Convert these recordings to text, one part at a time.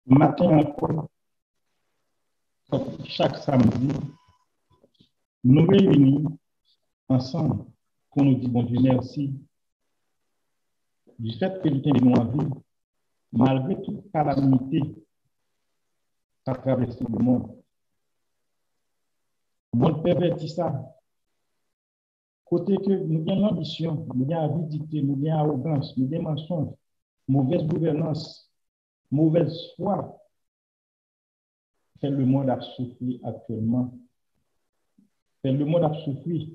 Matin encore, chaque samedi, nous réunissons ensemble pour nous dire bon Dieu merci du fait que nous tenons en vie, malgré toute calamité qui a traversé le monde. Le monde pervertit ça. Côté que nous avons l'ambition, nous avons avidité, nous avons arrogance, nous avons mensonge, mauvaise gouvernance, mauvaise foi, fait le monde a souffert actuellement. Fait le monde a souffert.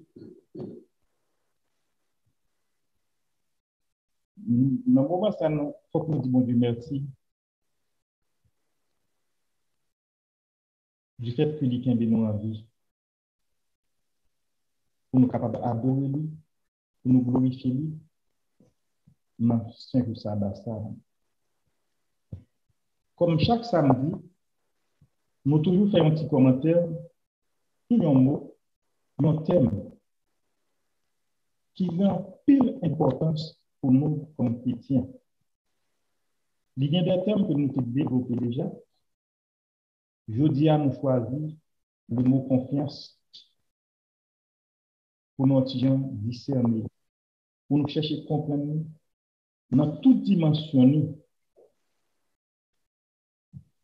Dans le moment, ça, il faut que nous disions bon Dieu merci du fait que l'État est nous en vie. Pour nous capables d'adorer lui, pour nous glorifier lui, non, c'est que ça, ça. Comme chaque samedi, nous toujours faisons un petit commentaire, tout un mot, un thème qui a une pile importance pour nous comme chrétiens. Il y a des thèmes que nous avons développés déjà. Je dis à nous choisir le mot confiance pour nous discerner, pour nous chercher à comprendre dans toute dimension.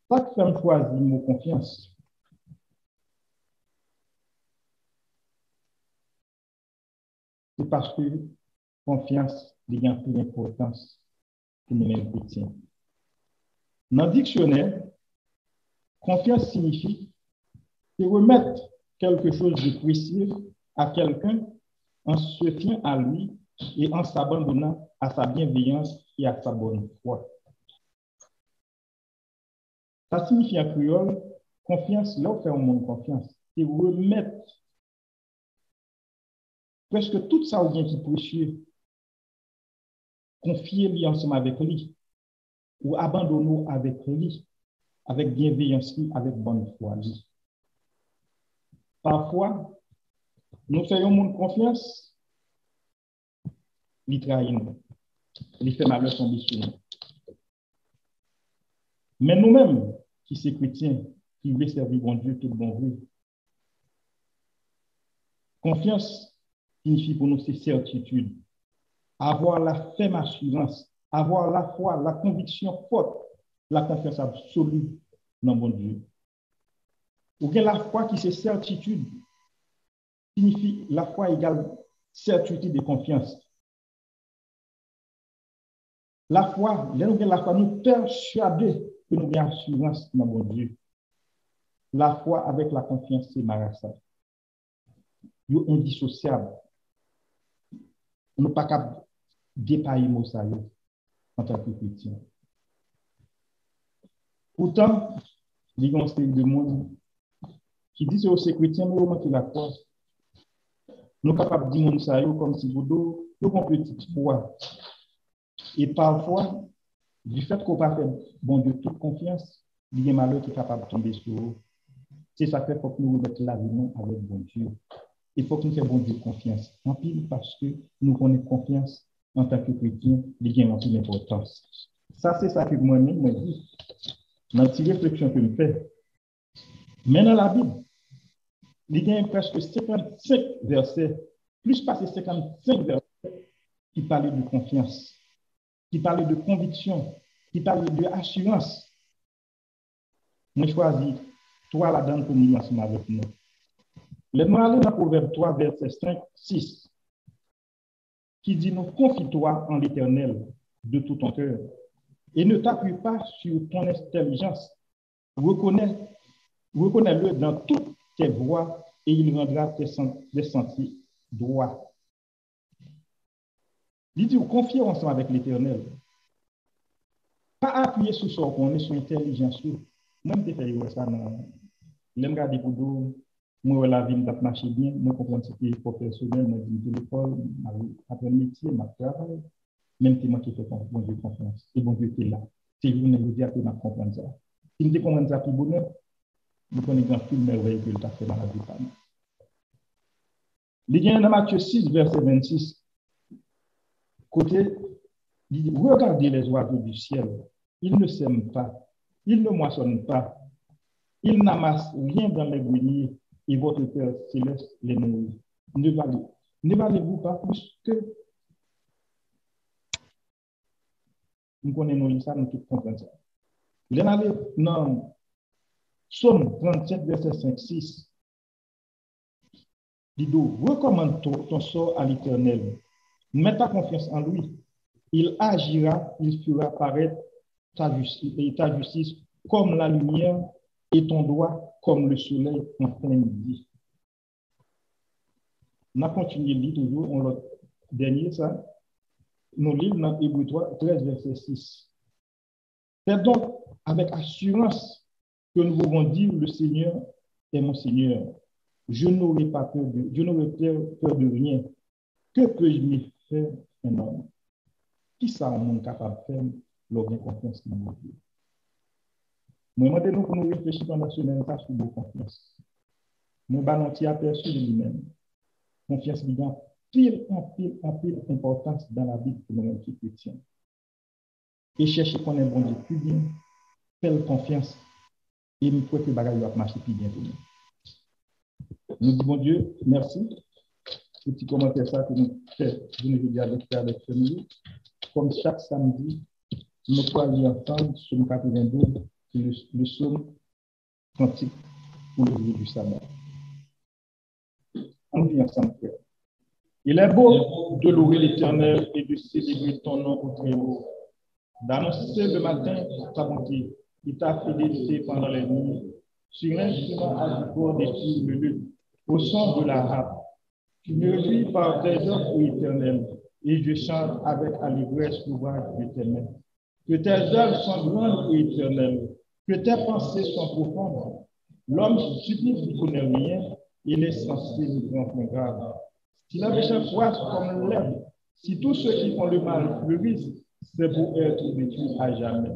Pas que faire choisir le mot confiance. C'est parce que confiance a plus d'importance pour nous chrétiens. Dans le dictionnaire, confiance signifie remettre quelque chose de précieux à quelqu'un en se fiant à lui et en s'abandonnant à sa bienveillance et à sa bonne foi. Ça signifie en créole, confiance, là où fait un monde confiance, c'est remettre presque tout ça au bien qui est précieux, confier lui ensemble avec lui, ou abandonner avec lui, avec bienveillance, avec bonne foi. Parfois, nous faisons monde confiance, il trahit nous, il fait malheur tomber sur nous. Mais nous-mêmes, qui sommes chrétiens, qui voulons servir bon Dieu, tout bon Dieu, confiance signifie pour nous ces certitudes, avoir la ferme assurance, avoir la foi, la conviction forte, la confiance absolue dans bon Dieu. Ou bien la foi qui c'est certitude, signifie la foi égale certitude de confiance. La foi, la foi nous persuader que nous avons assurance dans bon Dieu. La foi avec la confiance, c'est marassa. Ils sont indissociables. Nous ne sommes pas capables de dépailler nos sailles en tant que chrétiens. Pourtant, il y a un série de monde qui dit que c'est chrétien, mais au la foi. Nous sommes capables de dire nos sailles comme si vous avons une petite foi. Et parfois, du fait qu'on n'a pas fait bon Dieu toute confiance, il y a un malheur qui est capable de tomber sur nous. C'est ça qu'il faut que nous remettions la vie avec bon Dieu. Il faut que nous fassions bon Dieu confiance. En pile parce que nous connaissons confiance en tant que chrétien, il y a une importance. Ça, c'est ça que moi-même me dis. Dans la petite réflexion que je fais. Mais dans la Bible, il y a presque 55 versets, plus passé 55 versets qui parlent de confiance, qui parlent de conviction, qui parlent de assurance. Moi, je choisis 3 là-dedans pour nous ensemble avec nous. Nous allons dans Proverbe 3, verset 5, 6, qui dit, nous confie-toi en l'Éternel de tout ton cœur et ne t'appuie pas sur ton intelligence. Reconnais-le dans toutes tes voies et il rendra tes sentiers droits. Il dit, confiez ensemble avec l'Éternel. Pas appuyer sur ce qu'on est sur l'intelligence. Même si vous faites ça, l'aime garder pour vous, Moi, la vie m'a marché bien, moi, comprends que c'était professionnel, moi, j'ai de l'école, après le métier, ma travail, même si moi qui fais bon Dieu confiance, et bon Dieu qui est là. C'est vous, ne vous dites pas, je comprends ça. Si je comprends ça, plus bonheur, nous connaissons un film merveilleux que tu as fait dans la vie. Il y a dans Matthieu 6, verset 26, côté, il dit, regardez les oiseaux du ciel, ils ne sèment pas, ils ne moissonnent pas, ils n'amassent rien dans les greniers, et votre Père céleste les nourrit. Ne valez-vous pas plus que nous connaissons ça, nous tous comprenons ça. Il y en avait dans Psaume 37, verset 5-6. Il dit, recommande ton sort à l'Éternel. Mets ta confiance en lui. Il agira, il fera paraître ta justice comme la lumière et ton droit comme le soleil en plein midi. On a continué de lire toujours, on l'a dernier ça. Nous lisons dans Hébreux 13, verset 6. C'est donc avec assurance que nous pouvons dire le Seigneur est mon Seigneur. Je n'aurai pas peur peur de rien. Que peux-je me faire un homme? Qui ça un monde capable de faire l'homme confiance dans mon Dieu? Moi, maintenant, pour nous réfléchir pendant ce même temps sur nos confiance. Nous allons aperçu de lui-même. Confiance en pile importance dans la vie de nos chrétiens. Et chercher qu'on ait bon Dieu plus bien, faire confiance et nous croyons que le bagage va marcher plus bien pour nous. Nous disons, bon Dieu, merci. Petit commentaire ça que nous faisons, je ne veux dire avec famille. Comme chaque samedi, nous pouvons ensemble sur le 92, le psaume cantique pour le jour du sabbat. On vit ensemble, frère. Il est beau de louer l'Éternel et de célébrer ton nom au très haut, d'annoncer le matin ta bonté et ta fidélité pendant les nuits, sur l'instrument à support des filles de lutte, au son de la harpe. Tu me vis par tes œuvres, ô Éternel, et je chante avec allégresse l'ouvrage de tes mains. Que tes œuvres sont grandes, ô Éternel, que tes pensées sont profondes. L'homme stupide ne connaît rien, il est censé nous prendre grave. Si la méchante croisse comme l'herbe, si tous ceux qui font le mal fleurissent, c'est pour être détruits à jamais.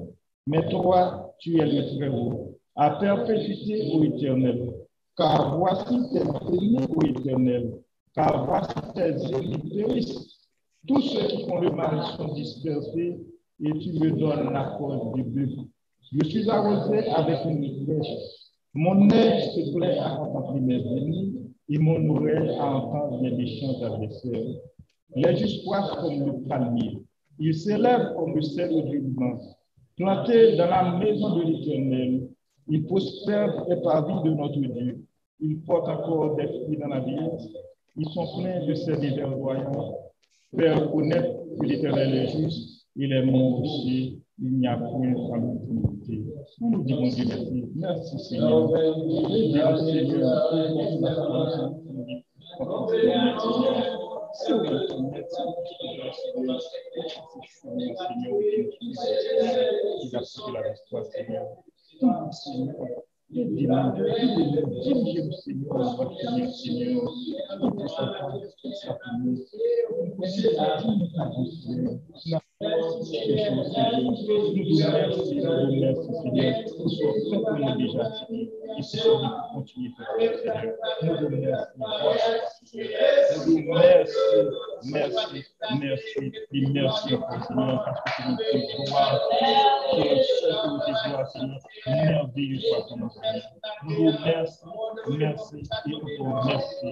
Mais toi, tu es le très haut, à perpétuité, ô Éternel. Car voici tes ennemis, ô Éternel. Car voici tes ennemis périssent. Tous ceux qui font le mal sont dispersés, et tu me donnes la cause du but. Je suis arrosé avec une flèche. Mon œil se plaît à contempler mes ennemis, et mon oreille à entendre mes méchants adversaires. Les justes croissent comme le palmier. Ils s'élèvent comme le cèdre du Liban. Plantés dans la maison de l'Éternel, ils prospèrent et parvis de notre Dieu. Ils portent encore des fruits dans la vieillesse. Ils sont pleins de ces verdoyants. Faire connaître que l'Éternel est juste, il est mon rocher, il n'y a point à l'autorité. Nous nous disons Dieu merci. Merci Seigneur. Merci, Seigneur, parce que c'est notre gloire, qui est seul que nous gloire, Seigneur, merveilleux soit ton nom, Seigneur. Nous vous merci et encore merci.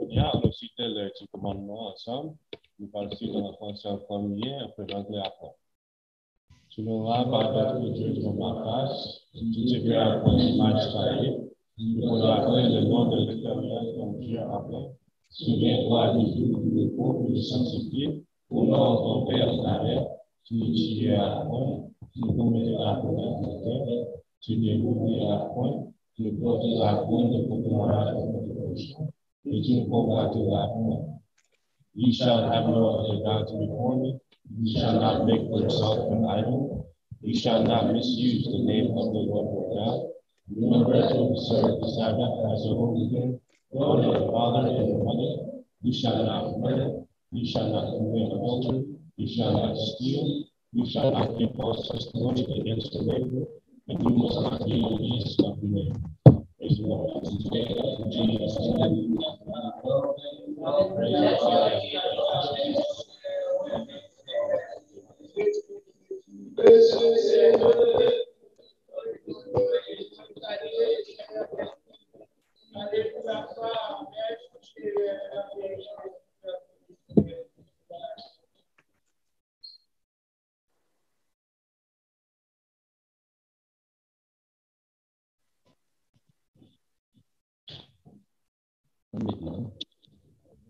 Bien, on citait les 10 commandements ensemble. Nous parlons dans la français en premier, après l'anglais après. Tu n'auras pas d'autre Dieu devant ma face, tu te verras pour l'image taillée, tu honoreras le nom de l'Éternel, ton Dieu après. Souviens-toi du jour du repos pour le sanctifier, honore ton Père Israël, tu tueras point, tu commettras point d'adultère, tu ne voudras point, tu ne porteras point de commandement contre ton prochain, et tu ne convoiteras point. You shall have no other gods before me. You shall not make yourself an idol. You shall not misuse the name of the Lord your God. Remember to observe the Sabbath as a holy day. Honor your father and your mother. You shall not murder. You shall not commit adultery. You shall not steal. You shall not give false testimony against the neighbor. And you must not be the least of the neighbor. Praise the Lord. In Jesus' name. Praise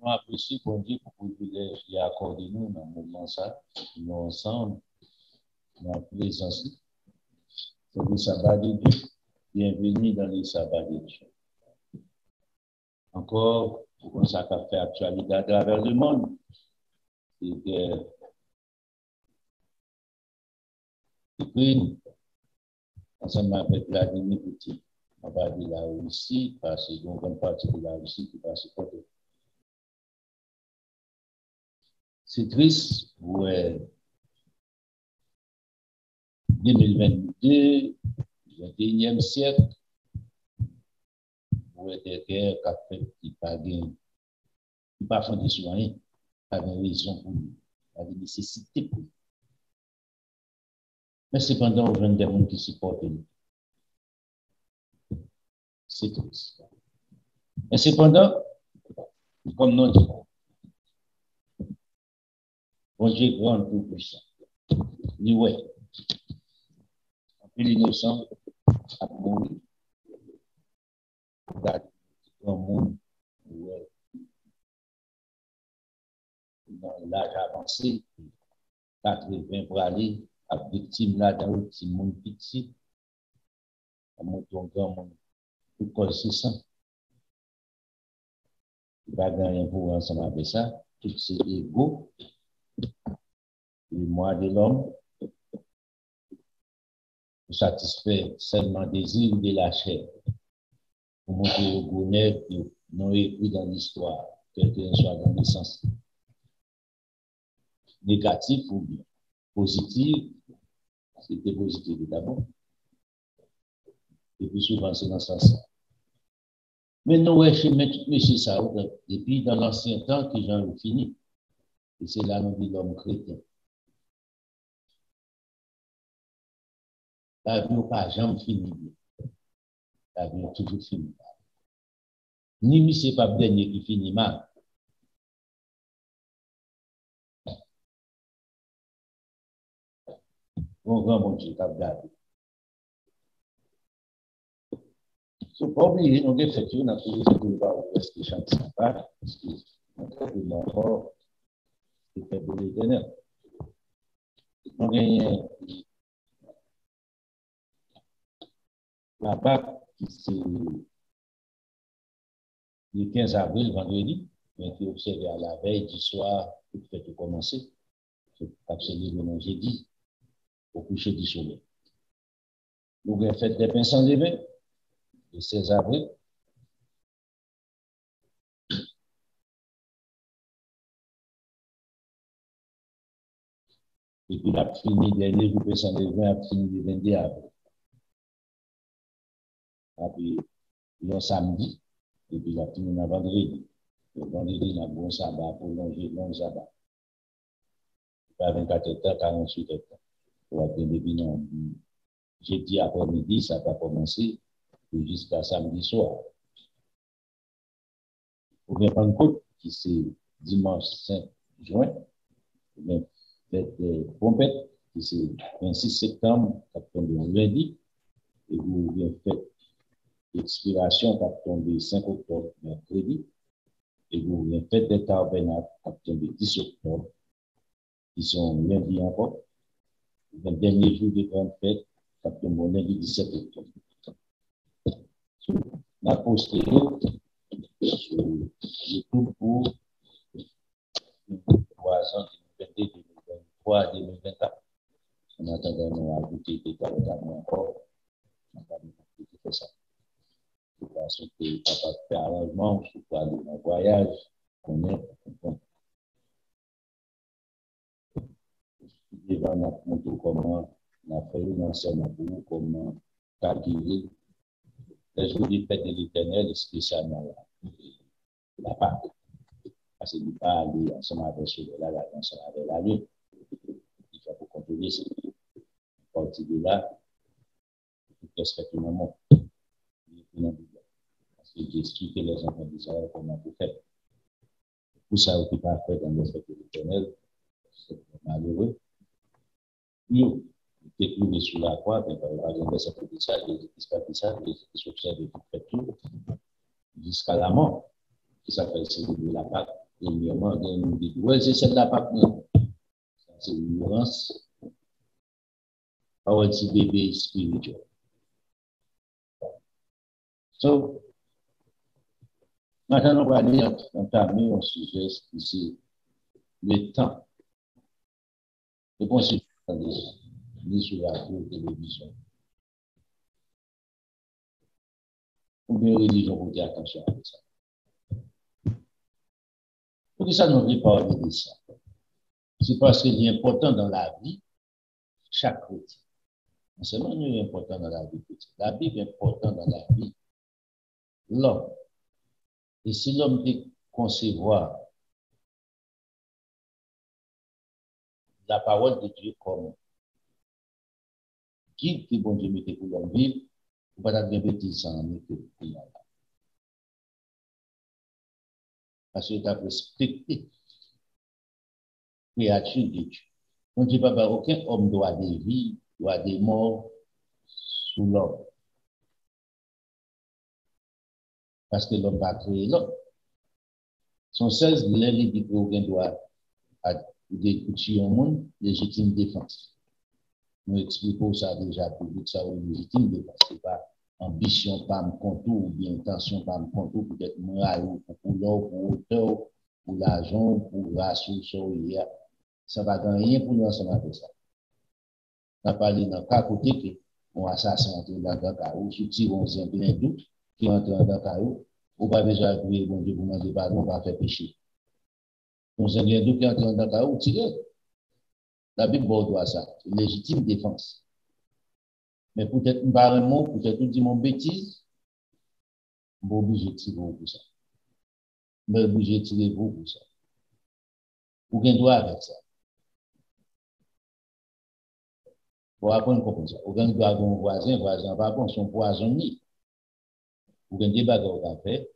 Nous apprécions bon Dieu pour le privilège qu'il a accordé nous dans le moment ça, nous ensemble, dans la présence de le sabbat de Dieu. Bienvenue dans le sabbat de Dieu. Encore, pour ça qu'a fait actualité à travers le monde, c'est que l'Ukraine, ensemble avec Vladimir Poutine, on va dire la Russie, parce qu'il y a une grande partie de la Russie qui va se porter. C'est triste pour 2022, le 21e siècle, pour des guerres qui ne pas fondées sur rien, pas de raison pour lui, pas de nécessité pour lui. Mais cependant, on a des gens qui supportent nous. C'est triste. Mais cependant, comme nous disons, bon Dieu grand tout puissant. Ni ouais. En plus l'innocent a mouru. Dans le monde, ouais. Dans l'âge avancé, 80 pour aller, à victime là dans le petit monde petit, à mon grand monde, tout cause c'est ça. Il va gagner pour ensemble avec ça, tout c'est égaux. Le moi de l'homme, pour satisfaire seulement désir de la chair, pour montrer au bonheur que non écrit dans l'histoire, quel que soit dans le sens négatif ou bien positif, c'était positif d'abord. Et puis souvent c'est dans ce sens. Mais nous, ouais, chez M. ça, depuis dans l'ancien temps que j'en ai fini, et c'est là nous dit l'homme chrétien. La vie n'a pas jamais fini. La vie a toujours fini. Ni M. c'est pas le dernier qui finit mal. Bon grand bon Dieu, t'as regardé. Il ne faut pas oublier, nous avons fait tout, on a trouvé ce que nous avons fait, que chante sans part, parce que nous avons encore fait de l'éternel. Nous avons gagné la Pâque, c'est le 15 avril, vendredi, mais qui est observé à la veille du soir, tout fait tout commencer. C'est absolument le jeudi, au coucher du soleil. Nous avons fait des pains sans levain, le 16 avril. Et puis, il a fini dernier, le pain sans levain, a fini le 22 avril. Et puis, le samedi, et puis il a fini le vendredi. Le vendredi, il a un bon sabbat pour longer long sabbat. Pas 24 heures, 48 heures. Pour attendre depuis jeudi après-midi, ça va commencer jusqu'à samedi soir. Pour bien prendre compte que c'est dimanche 5 juin, bien fête trompette, qui c'est 26 septembre, qui tombe lundi, et vous bien faites expiration qui tombe 5 octobre, mercredi, et vous bien faites des tabernacles qui tombe 10 octobre, qui sont lundi encore, le dernier jour de grande fête, quand le monnaie du 17 octobre. La posté sur YouTube pour 3 ans, 2022, 2023, 2024. En attendant, on a ajouté des caractères encore. On va faire ça. De façon que tu es capable de faire arrangement, je peux aller en voyage, on est. Et on a montré comment on a fait une ancienne pour comment calculer les jours de fête de l'Éternel, spécialement la Pâque. Parce qu'il ne peut pas aller ensemble avec celui-là, ensemble avec la lune. Il faut contrôler cette partie de là, qu'est-ce que tout le monde. Parce que j'explique les enfants d'Israël comment vous faites. Tout ça, vous ne pouvez pas faire dans le fête de l'Éternel, c'est malheureux. Nous, t'es trouvé sous la croix, mais par exemple, ça peut dire ça, les observent tout, jusqu'à la mort. Qui s'appelle célébrer la Pâque. Premièrement, nous dit, ouais, c'est celle de la Pâque, non. C'est une ignorance. Our petit bébé spirituel. So, maintenant, on va aller entamer un sujet ici, le temps. Je pense que c'est sur la télévision. Ou bien religion, vous dire attention à ça. Pourquoi ça nous veut parler de ça? C'est parce qu'il est important dans la vie, chaque chrétien. Non seulement il est important dans la vie chrétienne, la Bible est importante dans la vie l'homme. Et si l'homme peut concevoir la parole de Dieu comme guide que bon Dieu mettait pour l'homme vivre, il ne faut pas bien petit sans mettre là. Parce que tu as respecté la créature de Dieu. On ne dit pas aucun homme doit des vies, doit des morts sous l'homme. Parce que l'homme va créer l'homme. Son 16, l'élite dit qu'aucun doit d'écouter au monde légitime défense. Nous expliquons ça déjà public, ça ou légitime défense. Ce n'est pas ambition, pas me contour, ou bien intention, pas me contour, peut-être moral, ou pour l'or, pour hauteur, pour l'argent, pour la ressource, ça va gagner pour nous ensemble avec ça. On a parlé dans le cas côté que on assassin entre dans le cas où si on s'est bien doute, qui entre dans le cas où, on va déjà prier, bon Dieu, pour demander pardon, on va faire péché. On s'est bien doute qui entre dans le cas où, tirer. La Bible doit ça, c'est légitime défense. Mais peut-être par un mot, peut-être dit mon bêtise, je suis obligé de tirer pour ça. Je suis obligé de tirer pour ça. Ou bien doit avec ça. Pour apprendre comme ça. Ou bien doit avoir un voisin va bon, son poisonnier. Ou bien des bagages qu'on fait,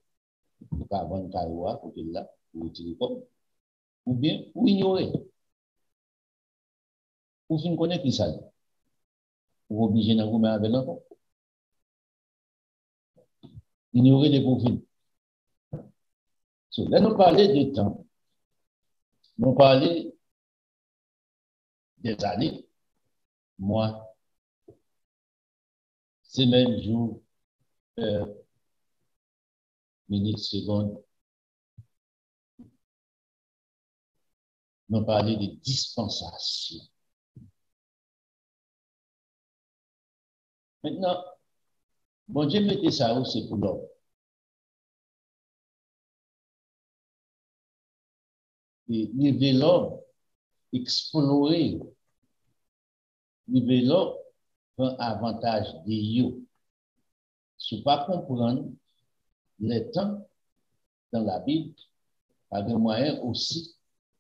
pour avoir un cailloua, pour qu'il là, pour tirer comme. Ou bien, ou ignorer. Ou fin connaître qui ça. Ou obligé de vous mettre avec l'enfant. Ignorer les profils. So, là, nous parlons de temps. Nous parlons des années, mois, semaines, jours, heures, minutes, secondes. Nous parlons de dispensation. Maintenant, bon Dieu mettait ça où c'est pour l'homme. Et lever l'homme, explorer, lever l'homme, prend avantage de you. Si vous ne pas comprendre les temps dans la Bible, par des moyens aussi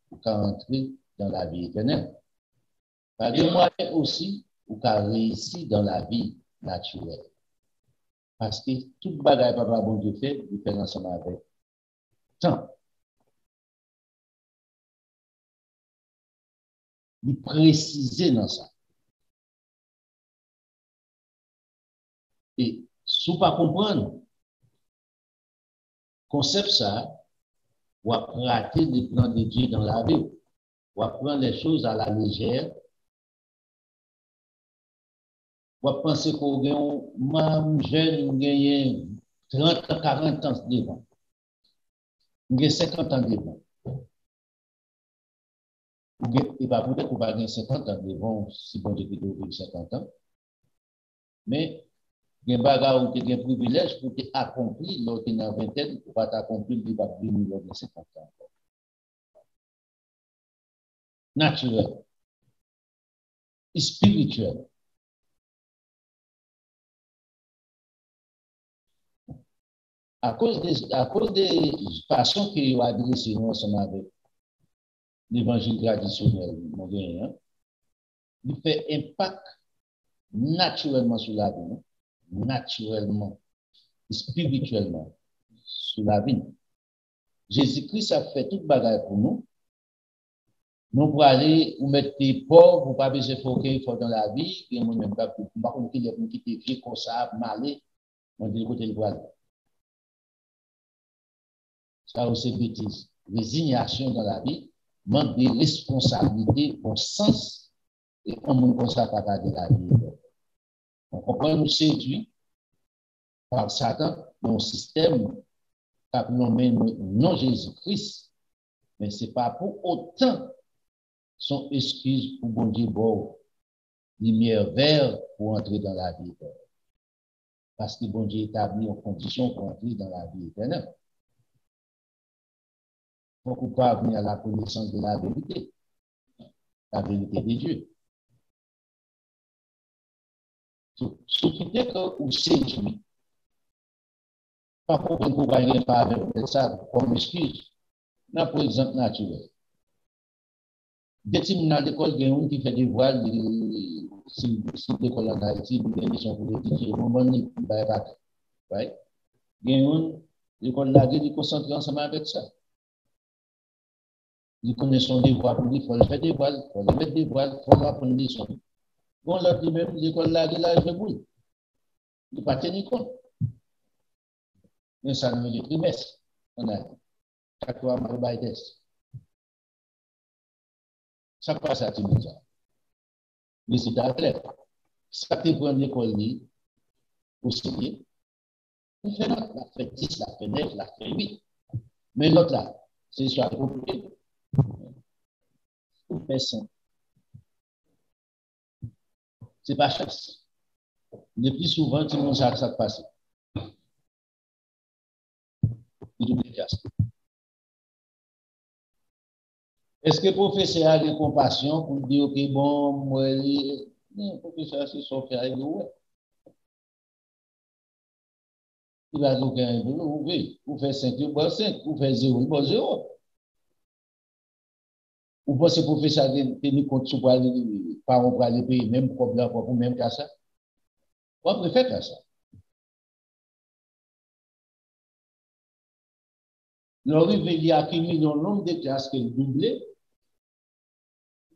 pour entrer dans la vie éternelle. Par des moyens aussi pour réussir dans la vie naturelle. Parce que tout bagage papa bon Dieu fait, il fait ensemble avec temps. Il préciser dans ça. Et si vous ne pas comprendre concept ça, ou à rater les plans de Dieu dans la vie, ou à prendre les choses à la légère, On pense qu'on gagne, jeune, gagne 30 ans, 40 ans devant. On gagne 50 ans devant. Et pas peut-être qu'on va gagner 50 ans devant, si bon Dieu peut 50 ans. Mais, il y a un bagage où tu as un privilège pour t'accomplir, lorsque tu es dans la vingtaine, pour t'accomplir, tu vas venir lors de 50 ans. Naturel. Spirituel. À cause des façons qu'il a adressées ensemble avec l'évangile traditionnel moderne, il fait impact naturellement sur la vie, naturellement, spirituellement sur la vie. Jésus-Christ a fait toute bagaille pour nous. Nous pour aller ou mettre des pauvres, pour pas besoin de faire dans la vie, et moi même pas pour qu'il ait quitté vieux comme ça, malé, on dit côté le voile. Ça aussi bêtise. Résignation dans la vie, manque de responsabilité, bon sens, et on ne peut pas de la vie. On comprend nous séduit par Satan dans un système qui a nommé non Jésus-Christ, mais ce n'est pas pour autant son excuse pour bon Dieu, bon, lumière verte pour entrer dans la vie. Parce que bon Dieu établit en condition pour entrer dans la vie éternelle. Il ne faut pas venir à la connaissance de la vérité de Dieu. Ce qui fait que vous séduit, pas pour que vous ne pas avec ça comme excuse. Là, par exemple, naturel. Des types dans l'école, il y a un qui fait des voiles, si l'école en Haïti, il y a des gens pour l'étudier, au moment où il va y avoir. Il y a un, l'école là, il est concentré ensemble avec ça. Ils connaissent son devoir pour lui, il faut le faire des voiles, il faut le mettre des voiles, il faut apprendre des leçons. Bon, là, lui-même, l'école là, il a joué boule. Il n'a pas tenu compte. Mais ça, nous, le trimestre, on a 4 mois, mal test. Ça passe à tout le monde. Mais c'est clair. Ça te prend l'école pour signer. Il fait l'autre, la fait 10, la fait 9, la fait 8. Mais l'autre là, c'est soit compliqué. Tout fait simple. C'est pas chance. Le plus souvent, tout le monde sait ça passe. Il oublie de casser. Est-ce que le professeur a des compassion pour dire que bon, moi, non, le professeur, c'est son frère, il ouais. Il va dire que vous faites 5, vous faites 5, vous faites 0, vous faites 0. Vous pensez que le professeur a tenu compte sur les parents pour aller payer même problème pour même qu'à ça? On préfère qu'à ça. L'arrivée, il y a accumulé un nombre de classes qui est doublé.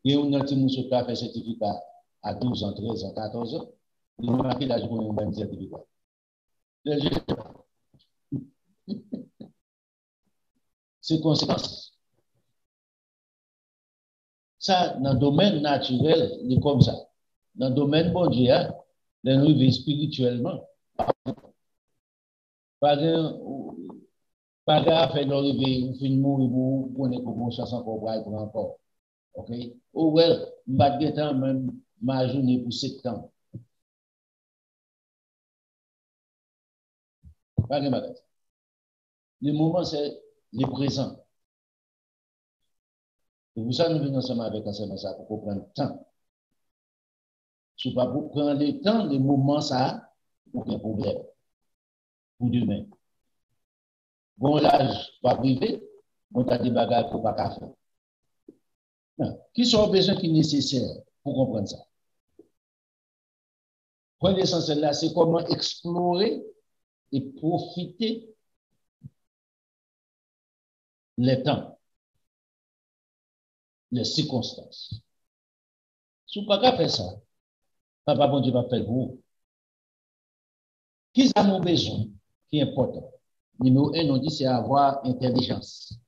Et on a dit que fait certificat à 12 ans, 13 ans, 14 ans. Il m'a marqué l'âge pour un même certificat. C'est conséquence. Ça, dans le domaine naturel, il est comme ça. Dans le domaine bon Dieu, dans nous vivons spirituellement. Pas de faire l'arrivée, vous finissez mourir, vous prenez pour une chance encore pour encore. OK? Oh, well, je vais temps même ma journée pour 7 ans. Pas de malade. Le moment, c'est le présent. C'est pour ça que nous venons ensemble avec ça pour prendre le temps. Si pas pour prendre le temps, le moment, ça, aucun problème. Pour demain. Bon, l'âge pas privé, on a des bagages pour pas faire. Qui sont les besoins qui sont nécessaires pour comprendre ça? Point essentiel là, c'est comment explorer et profiter les temps, les circonstances. Si vous ne pouvez pas faire ça, Papa bon Dieu va faire vous. Qui a mon besoin qui est important? Numéro 1, on dit c'est avoir intelligence.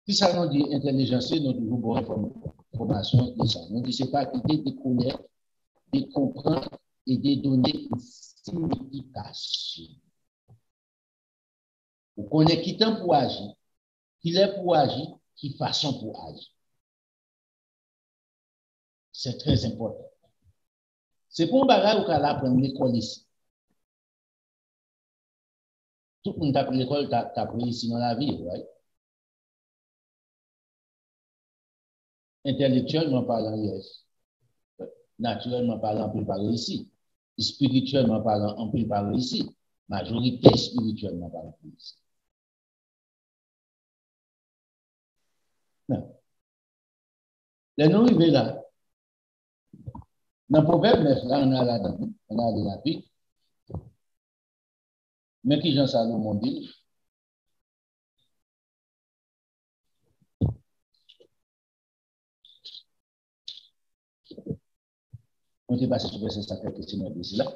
Si ça nous dit intelligence, nous devons avoir information de ça. On dit c'est pas quitter des colères de comprendre et de donner une signification. Vous connaissez qui temps pour agir, qui est pour agir, qui façon pour agir. C'est très important. C'est pour un bagage où on apprend l'école ici. Tout le monde a pris l'école, tu as appris ici dans la vie, right? Intellectuellement parlant, yes. Naturellement parlant, on peut parler ici. Spirituellement parlant, on peut parler ici. Majorité spirituellement parlant ici. Non. Les noms arrivés là. Dans le proverbe 9, là, on a là-dedans. On a de la vie. Mais qui Jean Salomon dit? On est passé sur verset 5 quelques semaines ici là.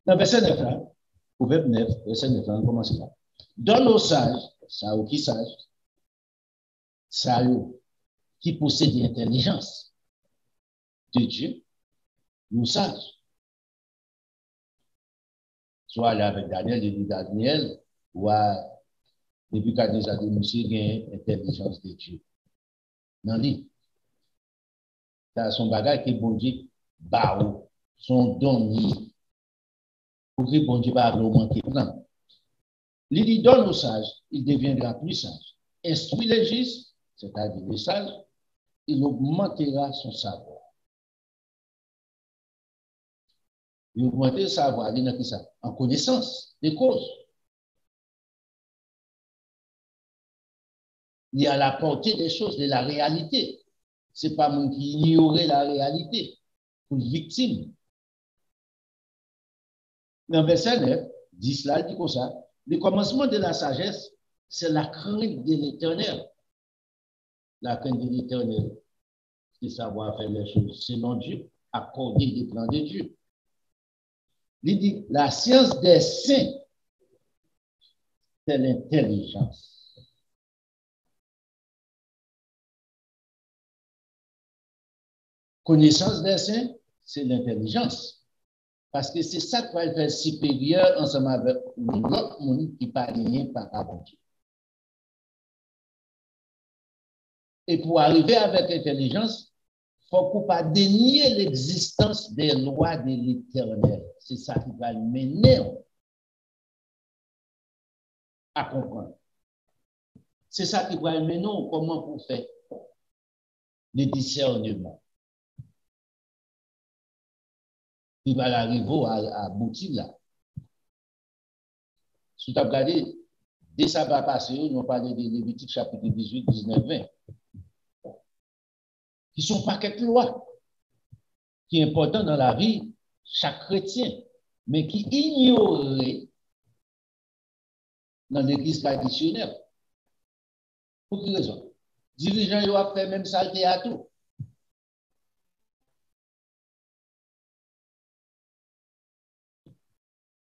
Dans verset 9 là, proverbe 9, verset 9 là, on commence là. Donne aux sages, ça ou qui sage, ça ou qui possède l'intelligence de Dieu, nous sages. Soit là avec Daniel, il dit Daniel, ou depuis qu'il nous a dit, monsieur, il y a l'intelligence de Dieu. Non, dit. C'est son bagage qui est bon Dieu, bao, son don, pour que bon Dieu va manquer. Non. Il dit, donne aux sages, il deviendra plus sage. Instruit les justes, c'est-à-dire les sages, il augmentera son savoir. Il augmentera le savoir, il n'a ça, en connaissance des causes. Il y a la portée des choses, de la réalité. Ce n'est pas moi qui ignorait la réalité pour une victime. Dans le verset 9, dit cela, il dit comme ça, le commencement de la sagesse, c'est la crainte de l'éternel. La crainte de l'éternel, c'est savoir faire les choses selon Dieu, accorder les plans de Dieu. Il dit, la science des saints, c'est l'intelligence. Connaissance des saints, c'est l'intelligence. Parce que c'est ça qui va le faire supérieur ensemble avec l'autre monde qui parle rien par rapport à Dieu. Et pour arriver avec l'intelligence, il ne faut pas dénier l'existence des lois de l'éternel. C'est ça qui va le mener à comprendre. C'est ça qui va le mener comment pour faire le discernement. Il va arriver à aboutir là. Si tu as regardé, dès ça va passer, nous parlons de Lévitique chapitre 18, 19, 20. Qui sont paquets de lois qui est important dans la vie chaque chrétien, mais qui ignorait dans l'église traditionnelle. Pour quelle raison? Dirigeants, ils ont fait même saleté à tout.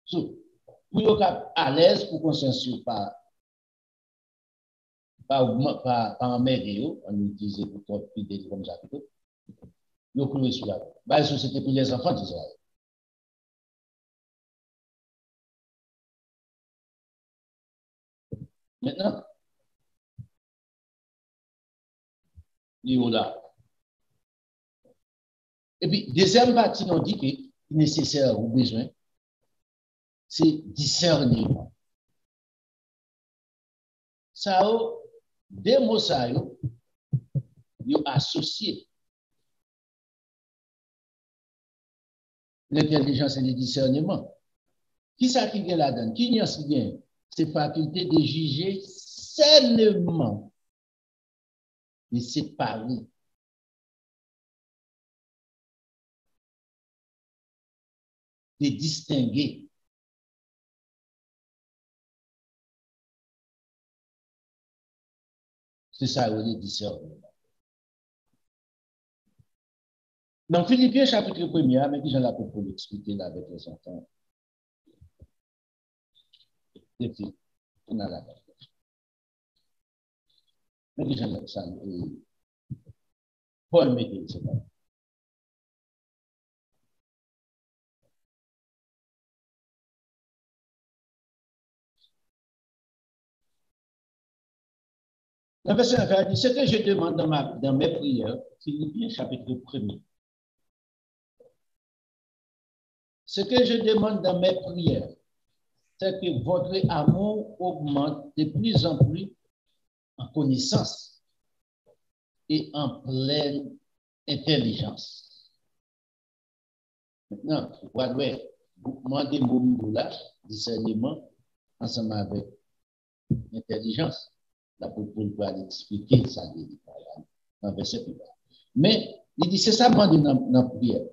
So, pour être à l'aise pour consensus pas emmerder, on utilise pour des comme ça plutôt. Ils ont cloué sur la base, c'était pour les enfants d'Israël. Maintenant, ils sont là. Et puis, deuxième partie, on dit que nécessaire ou besoin, c'est discernement. Ça, des mots, ça, ils ont associé l'intelligence et le discernement. Qui ça qui vient là-dedans? Qui n'y a si bien? C'est faculté de juger sainement, de séparer. De distinguer. C'est ça le discernement. Dans Philippiens chapitre 1er, mais j'en ai pour l'expliquer là avec les enfants. Et puis, on a la Mais ça, Paul Métel, c'est pas. Le verset 9 dit, ce que je demande dans mes prières, Philippiens chapitre 1er. Ce que je demande dans mes prières, c'est que votre amour augmente de plus en plus en connaissance et en pleine intelligence. Maintenant, vous devez demander mon niveau là, discernement, ensemble avec intelligence. L'apôtre Paul va expliquer ça dans le verset plus bas. Mais il dit, c'est ça demandé dans la prière.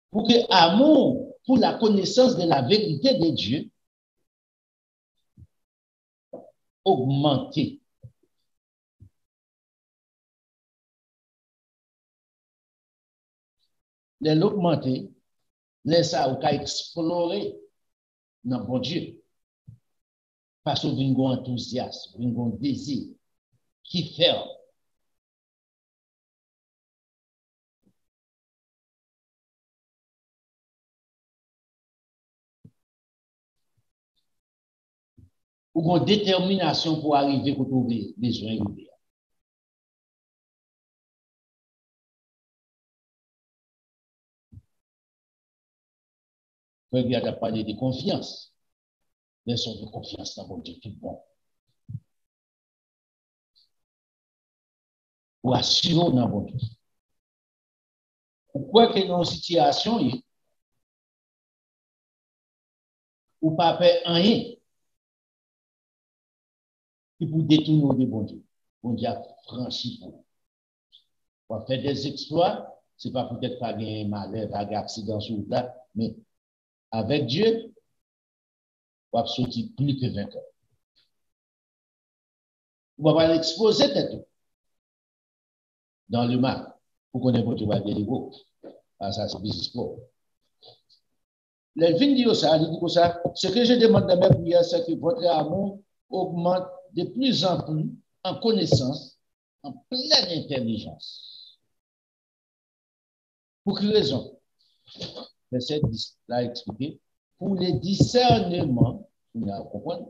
Pour que l'amour, pour la connaissance de la vérité de Dieu, augmente. L'augmenter, laisse ça explorer dans bon Dieu. Parce que vous avez un enthousiasme, vous avez un désir qui fait. Ou une détermination pour arriver à trouver besoin de il a parlé de confiance. Laissons de confiance dans mon Dieu tout bon. Ou assurons dans mon Dieu. Pourquoi que dans une situation, ou pas faire rien qui pour détourner de bon Dieu. Bon Dieu a franchi pour. Pour faire des exploits, ce n'est pas peut-être pas gagner malheur, pas gagner accident sur là, mais avec Dieu, on va sortir plus que 20 ans. On va l'exposer tête dans le mal pour qu'on ait bon Dieu va bien l'ego. Ah, ça, c'est business sport. Les vignes disent ça, ils disent ça. Ce que je demande dans mes prières, c'est que votre amour augmente de plus en plus en connaissance, en pleine intelligence. Pour quelle raison? Verset 10 l'a expliqué. Pour les discernements, vous comprenez?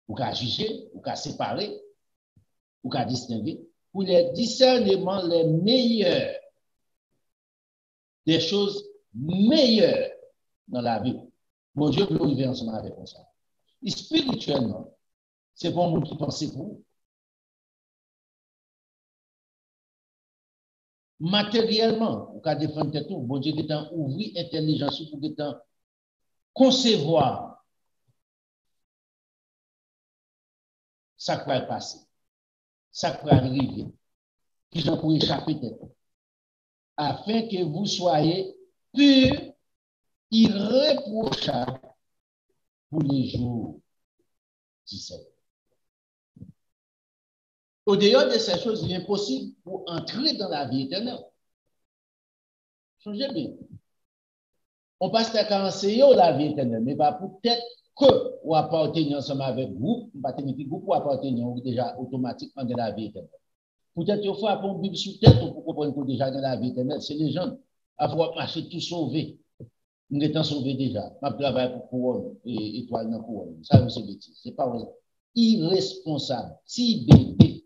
Pour qu'à juger, pour qu'à séparer, pour qu'à distinguer. Pour les discernements les meilleurs, des choses meilleures dans la vie. Mon Dieu veut vivre ensemble avec nous. Et spirituellement, c'est pour nous qui pensons pour vous. Matériellement, pour qu'à défendre tout, bon Dieu est en ouvrir l'intelligence pour qu'il concevoir ça qui va passer, ça qui va arriver, qui j'en pour échapper tête, afin que vous soyez purs, irréprochables pour les jours 17. Au dehors de ces choses, il est impossible pour entrer dans la vie éternelle. Changez bien. On passe à enseigner la vie éternelle, mais pas peut-être que vous appartenez ensemble avec vous, vous appartenez déjà automatiquement dans la vie éternelle. Peut-être qu'il faut apprendre Bible sous tête pour comprendre que déjà dans la vie éternelle, c'est les gens à pouvoir marcher tout sauvé. Nous étant sauvés déjà. Je travaille pour couronne et étoile dans couronne. Ça, c'est bêtise. C'est pas vrai. Irresponsable. Si bébé.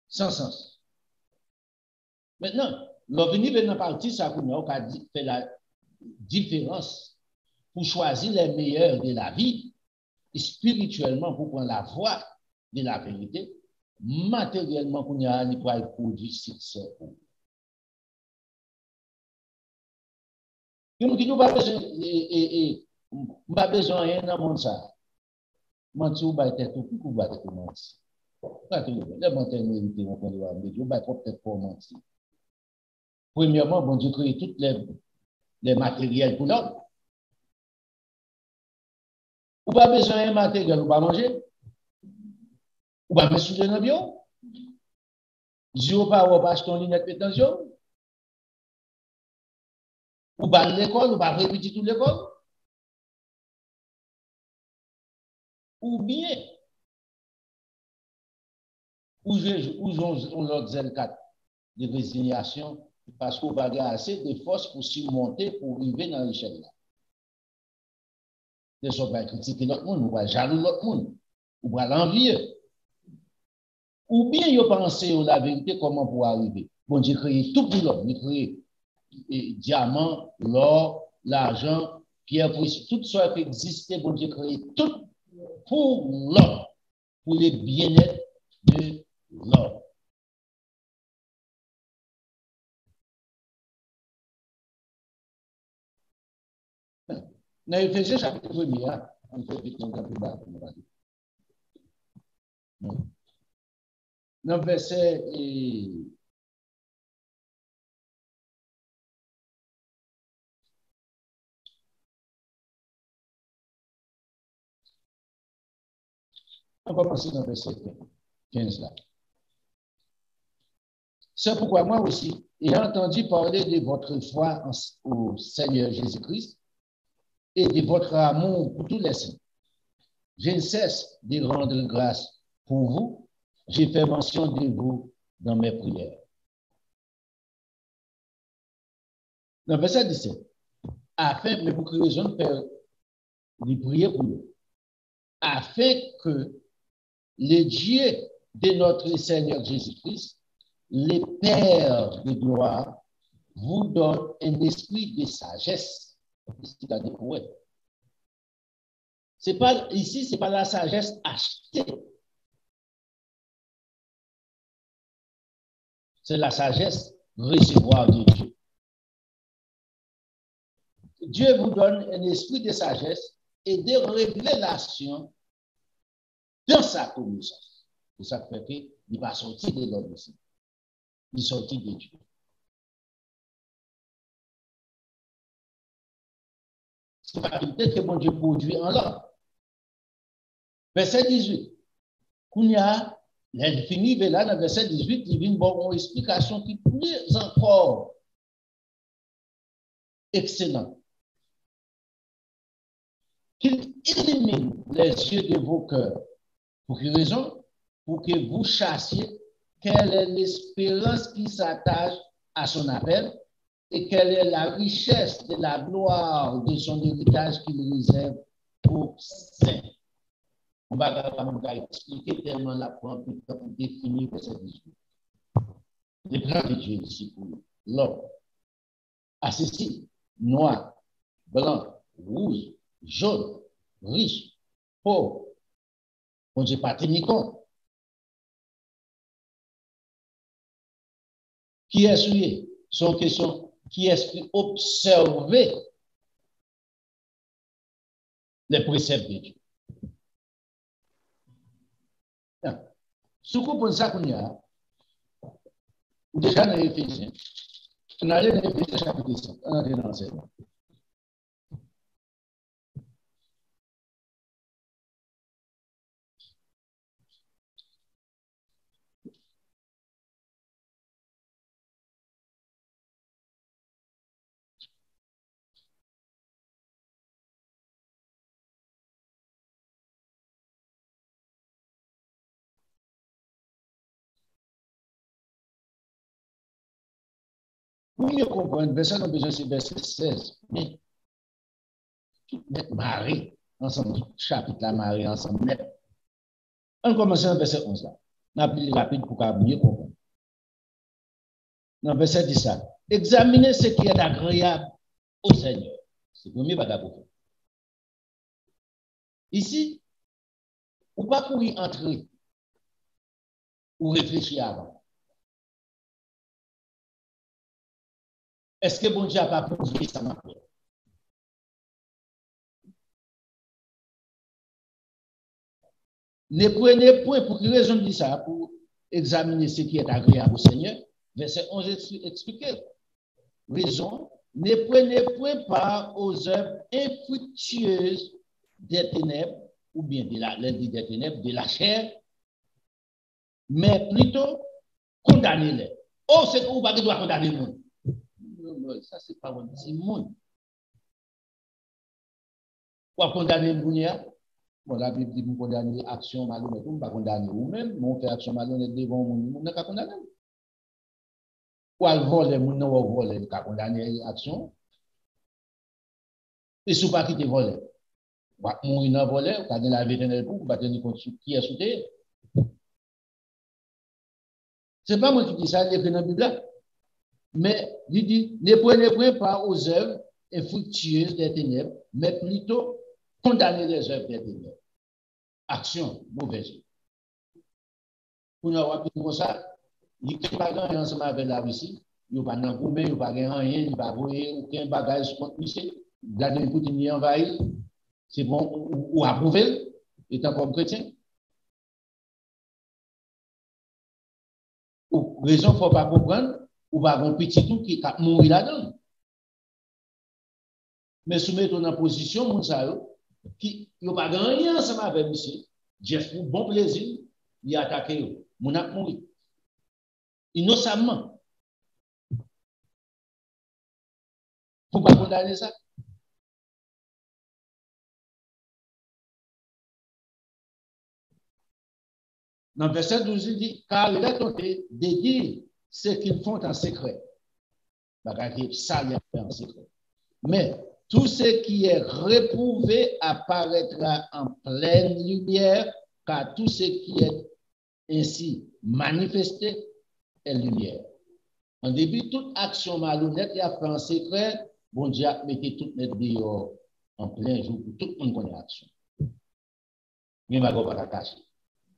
Sans sens. Maintenant, l'obéni venant partie, ça fait la différence pour choisir les meilleurs de la vie, et spirituellement pour prendre la voie de la vérité, matériellement pour y produire succès. Nous n'avons pas besoin de rien dans le monde. Mentir ou battre tout, pour battre tout le monde. Les menteurs méritent, on peut dire, peut-être pas mentir. Premièrement, bon Dieu crée tous les matériels pour l'homme. Ou pas besoin de matériel, ou pas manger. Ou pas mettre sous un avion. Dieu pas acheter une lunette pétantion. Ou pas l'école, ou pas répéter toute l'école. ou bien, ou l'autre Z4 de résignation, parce qu'on va avoir assez de force pour surmonter, pour arriver dans l'échelle là. De sorte à critiquer l'autre monde, ou à jaloux l'autre monde, ou à l'envier. Ou bien, ils pensent la vérité, comment pour arriver. Bon, j'ai créé tout pour l'homme. J'ai créé diamant, l'or, l'argent, pierre précieuse, tout ça qui existait, bon, j'ai créé tout pour l'homme, pour le bien-être de l'homme. Dans Éphésiens chapitre 1er, on peut vite un peu bas. Dans le verset on va commencer dans le verset 15 là. C'est pourquoi moi aussi, ayant entendu parler de votre foi au Seigneur Jésus-Christ et de votre amour pour tous les saints, je ne cesse de rendre grâce pour vous. J'ai fait mention de vous dans mes prières. Dans le verset 17, afin, mais pour quelle raison de prier pour nous, afin que le Dieu de notre Seigneur Jésus-Christ, le Père de gloire, vous donne un esprit de sagesse. C'est-à-dire, ouais. Ici, ce n'est pas la sagesse achetée. C'est la sagesse recevoir de Dieu. Dieu vous donne un esprit de sagesse et de révélation dans sa connaissance. C'est ça qui fait qu'il ne va pas sortir de l'homme ici. Il sortit de Dieu. C'est pas peut-être que mon Dieu produit en l'homme. Verset 18. Kounia, il finit là dans verset 18, il vient bon une explication qui est plus encore excellente. Qu'il illumine les yeux de vos cœurs. Pour quelle raison? Pour que vous chassiez quelle est l'espérance qui s'attache à son appel et quelle est la richesse de la gloire de son héritage qu'il réserve aux saints. On va expliquer tellement la prendre pour définir verset 18. Le plan de Dieu ici pour l'homme. À ceci, noir, blanc, rouge, jaune, riche, pauvre, on dit pas Timicon. Qui est souillé? Son question, qui est-ce qui observe les préceptes de Dieu? Si vous comprenez ça qu'on y a, déjà dans Éphésiens, on a dans Éphésiens chapitre 5, on a dans l'enseignement. Pour mieux comprendre, verset non besoin, c'est verset 16. Mais mettre Marie ensemble, chapitre la Marie ensemble. On commence dans verset 11 là. On a plus rapide pour mieux comprendre. Dans verset 10 ça. Examinez ce qui est agréable au Seigneur. C'est le premier bagage pour vous. Ici, ou pas pour y entrer, ou réfléchir avant. Est-ce que bon Dieu n'a pas prouvé ça maintenant? Ne prenez point pour quelle raison dit ça, pour examiner ce qui est agréable au Seigneur. Verset 11 explique. Raison, ne prenez point part aux œuvres infructueuses des ténèbres, ou bien des ténèbres, de la chair, mais plutôt condamnez-les. Oh, c'est qu'on va devoir condamner le monde. Non, ça, c'est pas bon, c'est le monde. Ou condamner le monde. Bon, la Bible dit qu'on condamne action malhonnête, on ne va pas condamner ou-même, mais on fait action malhonnête devant le monde, on n'a qu'à condamner. Ou à voler, on n'a pas volé, on n'a qu'à condamner l'action. Et si on ne pas quitter voler, on va mourir dans le volet, on va la vétérinaire pour, on va tenir compte qui est sauté. Ce n'est pas moi qui dis ça, il est écrit dans la Bible. Mais il dit, ne prenez pas aux œuvres infructueuses des ténèbres, mais plutôt condamner les œuvres des ténèbres. Action, mauvaise. Pour nous avoir comme ça, il n'y a pas gagné ensemble avec la Russie, il n'y a pas d'engouement, il n'y a pas rien, il n'y a pas aucun bagage contre lui. Vladimir Poutine y envahit, c'est bon, ou approuvé, étant comme chrétien. Ou raison, il ne faut pas comprendre, ou pas un petit tout qui a mouru là-dedans. Mais soumettons dans position, mon salaud, qui n'a pas gagné ensemble avec monsieur, Jeff, pour bon plaisir, il a attaqué, mon a mouru. Innocemment. Faut pas condamner ça. Dans le verset 12, il dit, car il est tenté de dire ce qu'ils font en secret. Ça, il fait en secret. Mais tout ce qui est réprouvé apparaîtra en pleine lumière, car tout ce qui est ainsi manifesté est lumière. En début, toute action malhonnête qui a fait en secret, bon Dieu a mis tout net dehors en plein jour pour tout le monde connaît l'action. Mais je ne vais pas cacher.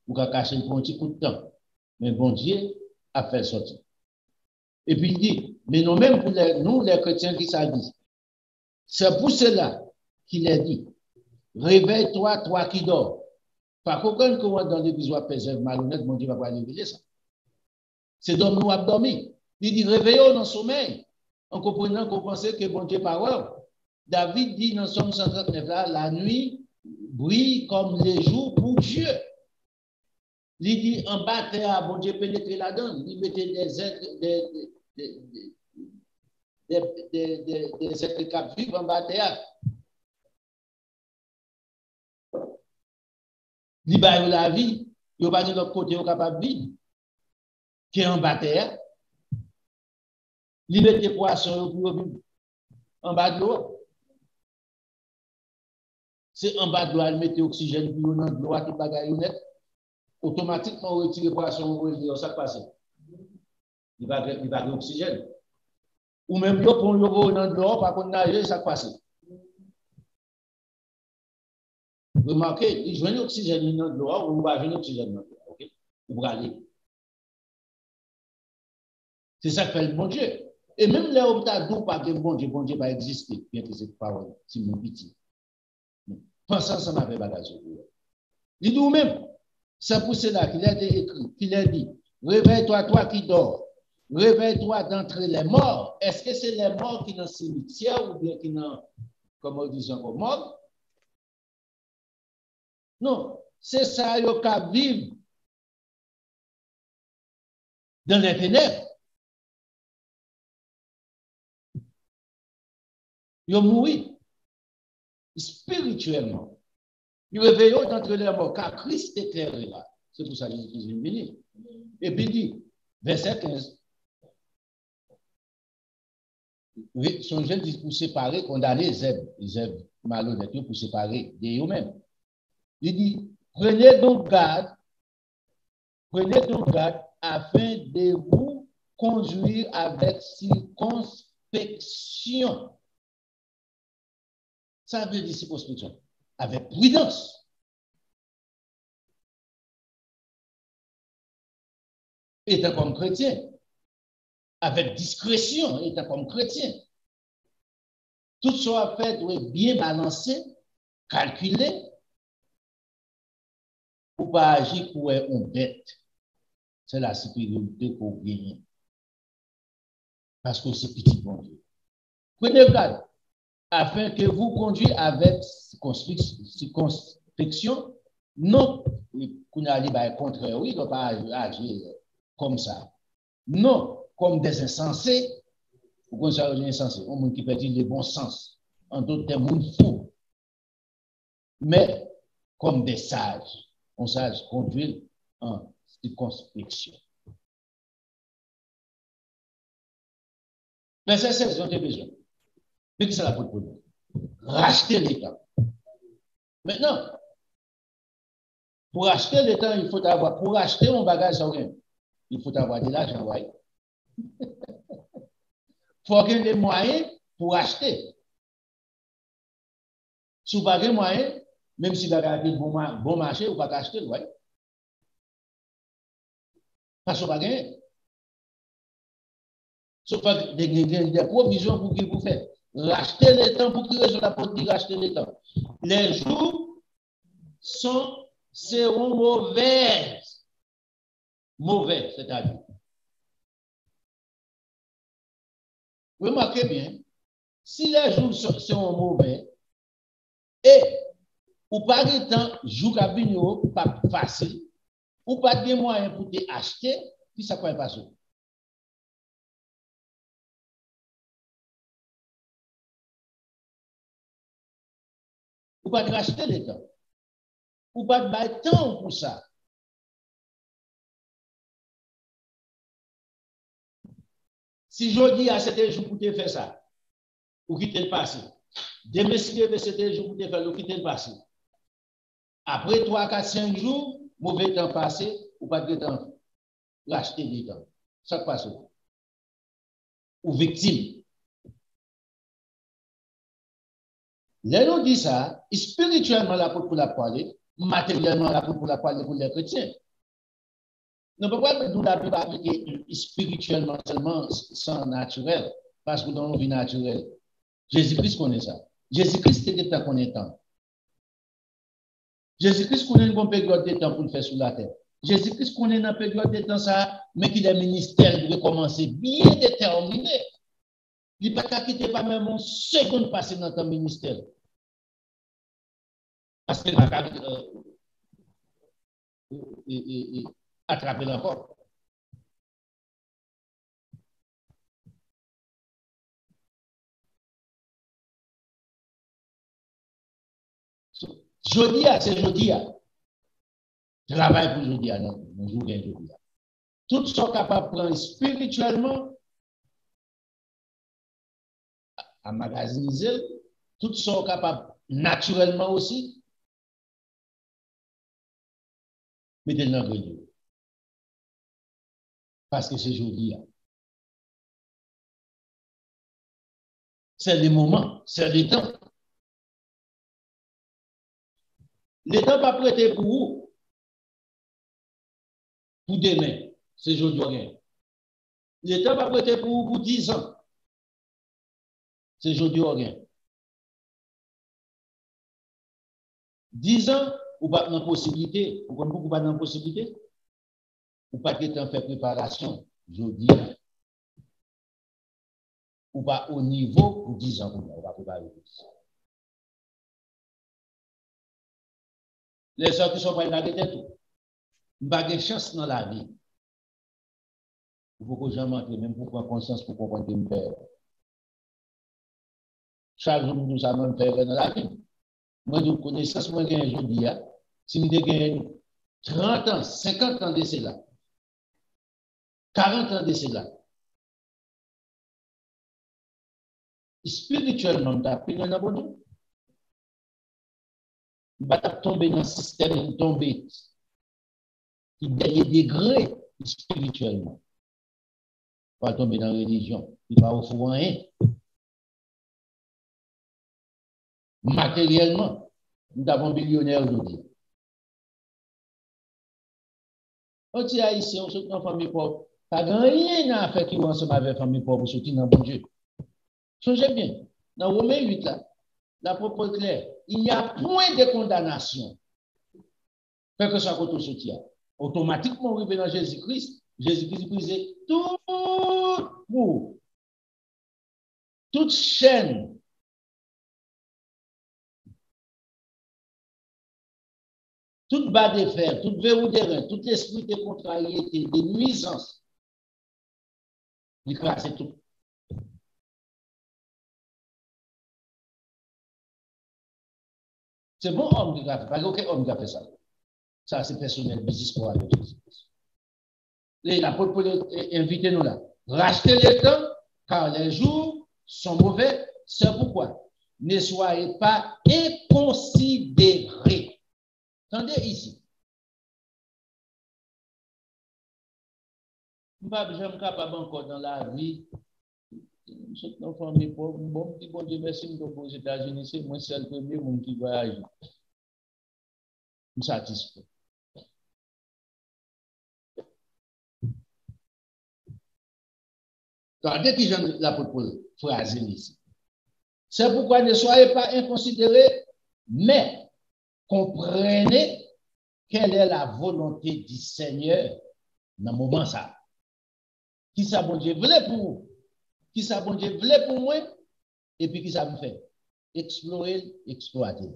Vous pouvez cacher pour un petit coup de temps. Mais bon Dieu a fait sortir. Et puis il dit, mais nous-mêmes, nous les chrétiens qui ça dit, c'est pour cela qu'il a dit, réveille-toi, toi qui dors. Par contre, quand dans l'église, on peut malhonnête, mon Dieu va pas révéler ça. C'est d'homme nous a dormi. Il dit, réveillons dans le sommeil, en comprenant qu'on pensait que bon Dieu parole. David dit dans Somme 139 là, la nuit brille comme les jours pour Dieu. Il dit, en bataille, bon Dieu pénétrer là-dedans, il mettait des êtres captifs en bataille. Il baille la vie, il n'y a pas de l'autre côté capable de vivre, qui est en bataille. Il met des poissons pour vivre en bas de l'eau. C'est en bas de l'eau, il met oxygène pour dans l'eau, tout bagaille net. Automatiquement, on retire les poissons, ça passe. Il va avoir l'oxygène. Ou même, pour le dans l'eau, par contre, nager, ça passe. Remarquez, il joue l'oxygène dans l'eau, ou va jouer l'oxygène dans l'eau. OK? Ou aller. C'est ça que fait le bon Dieu. Et même là où tu as dit pas que bon Dieu va exister, bien que cette parole, c'est mon petit. Pensez ensemble avec bagage. Il dit même, c'est pour cela qu'il a été écrit, qu'il a dit, réveille-toi, toi qui dors, réveille-toi d'entre les morts. Est-ce que c'est les morts qui sont dans le cimetière ou bien qui sont, comme on dit encore, morts? Non, c'est ça qui vivent dans les ténèbres. Ils ont mouru spirituellement. Ils réveillent d'entre les morts, car Christ est là. C'est pour ça que Jésus est venu. Et puis il dit, verset 15, son jeune dit pour séparer, condamner les œuvres malhonnêtes, pour séparer d'eux-mêmes. Il dit, prenez donc garde afin de vous conduire avec circonspection. Ça veut dire circonspection. Avec prudence. Étant comme chrétien. Avec discrétion, étant comme chrétien. Tout soit fait doit être bien balancé, calculé, pour pas agir pour une bête. C'est la supériorité pour gagner. Parce que c'est petit bon Dieu. Prenez garde. Afin que vous conduisez avec circonspection, non, qu'on a dit contraire, oui, il ne doit pas agir comme ça. Non, comme des insensés, ou comme ça, des insensés, un monde qui peut dire le bon sens, en d'autres termes, monde fou. Mais comme des sages. Un sage conduit en circonspection. Verset 16, on a besoin. Mais que c'est la faute pour nous? Racheter l'État. Maintenant, pour acheter l'État, il faut avoir, pour acheter un bagage, il faut avoir de l'argent, ouais. Il faut avoir des moyens pour acheter. Si vous n'avez pas de moyens, même si vous avez un bon marché, vous ne pouvez pas acheter, ouais. Parce que vous n'avez pas gagné. Sauf des provisions pour qui vous faites. Racheter les temps pour qui raison la pour racheter les temps. Les jours seront mauvais. Mauvais, c'est-à-dire. Remarquez bien, si les jours seront mauvais, et ou pas de temps, jour cabine, pas facile, ou pas de moyens pour te acheter, qui ça peut passer? Ou pas de racheter les temps. Ou pas de bailler temps pour ça. Si je dis à cet jour pour te faire ça, ou quitter le passé. Demain, si c'était jour pour te faire, ou quitter le passé. Après 3, 4, 5 jours, mauvais temps passé, ou pas de temps, racheter des temps. Ça passe. Ou victime. Là, on dit ça, spirituellement, la pour la parler, matériellement, la pour la parler pour les chrétiens. Ne peut pas nous la Bible appliquer spirituellement seulement sans naturel, parce que dans une vie naturelle. Jésus-Christ connaît ça. Jésus-Christ était temps qu'on est temps. Jésus-Christ connaît une bonne période de temps pour le faire sur la terre. Jésus-Christ connaît une période de temps ça, mais qu'il est ministère, il doit commencer bien déterminé. Il ne peut pas quitter pas même une seconde passée dans ton ministère. Parce qu'il va attraper l'enfant. Jeudi, c'est jeudi. Travail pour jeudi, non, jour bien jeudi. Tout sont capables de prendre spirituellement, à magasiniser, tout sont capables naturellement aussi, mettez le nom de Dieu. Parce que c'est jeudi. C'est le moment, c'est le temps. Le temps pas prêté pour vous. Pour demain, c'est aujourd'hui. Le temps pas prêté pour vous pour 10 ans. C'est aujourd'hui. 10 ans, ou pas dans possibilité, ou comme beaucoup pas dans possibilité, ou pas de temps faire préparation, jeudi. Ou pas au niveau pour 10 ans, on va préparer. Les gens qui sont pas dans la tout. Pas de chance dans la vie. Il faut que j'en manque, même pour prendre conscience, pour comprendre que je perds. Chaque jour, nous avons fait dans la vie. Moi, de connaissance, moi, j'ai un dis, si nous avons 30 ans, 50 ans de cela, 40 ans de cela, spirituellement, nous avons pris un abonnement. Nous avons tombé dans le système, nous tombé. Il y a des degrés spirituellement. Pas tomber dans la religion. Il va au fond rien. Matériellement, nous avons millionnaire aujourd'hui. On dit haïtien, on sortit dans la famille pauvre. Pas rien à faire qui va ensemble avec la famille pauvre, sortir dans le bon Dieu. Songez bien, dans Romains 8, là, la propre claire, il n'y a point de condamnation. Quel que soit votre soutien. Automatiquement, on revient dans Jésus-Christ. Jésus-Christ brisait tout pour, toute chaîne. Toute bas de fer, toute verrou de rein, tout esprit de contrariété, de nuisance, il crasse tout. C'est bon homme qui a fait. Pas aucun homme qui a fait ça. Ça, c'est personnel, business pour aller. L'apôtre Paul invite nous là. Rachetez les temps, car les jours sont mauvais. C'est pourquoi ne soyez pas inconsidérés. Attendez ici. Je ne suis pas capable encore dans la vie. Je suis une famille pauvre. Bon, Dieu merci aux États-Unis. C'est moi seul premier monde qui voyage. Je suis satisfait. Regardez qui j'aime l'apôtre Paul phraser ici. C'est pourquoi ne soyez pas inconsidérés, mais comprenez quelle est la volonté du Seigneur dans le moment ça. Qui ça bon Dieu voulait pour vous? Qui ça bon Dieu voulait pour moi? Et puis qui ça me fait? Explorer, exploiter.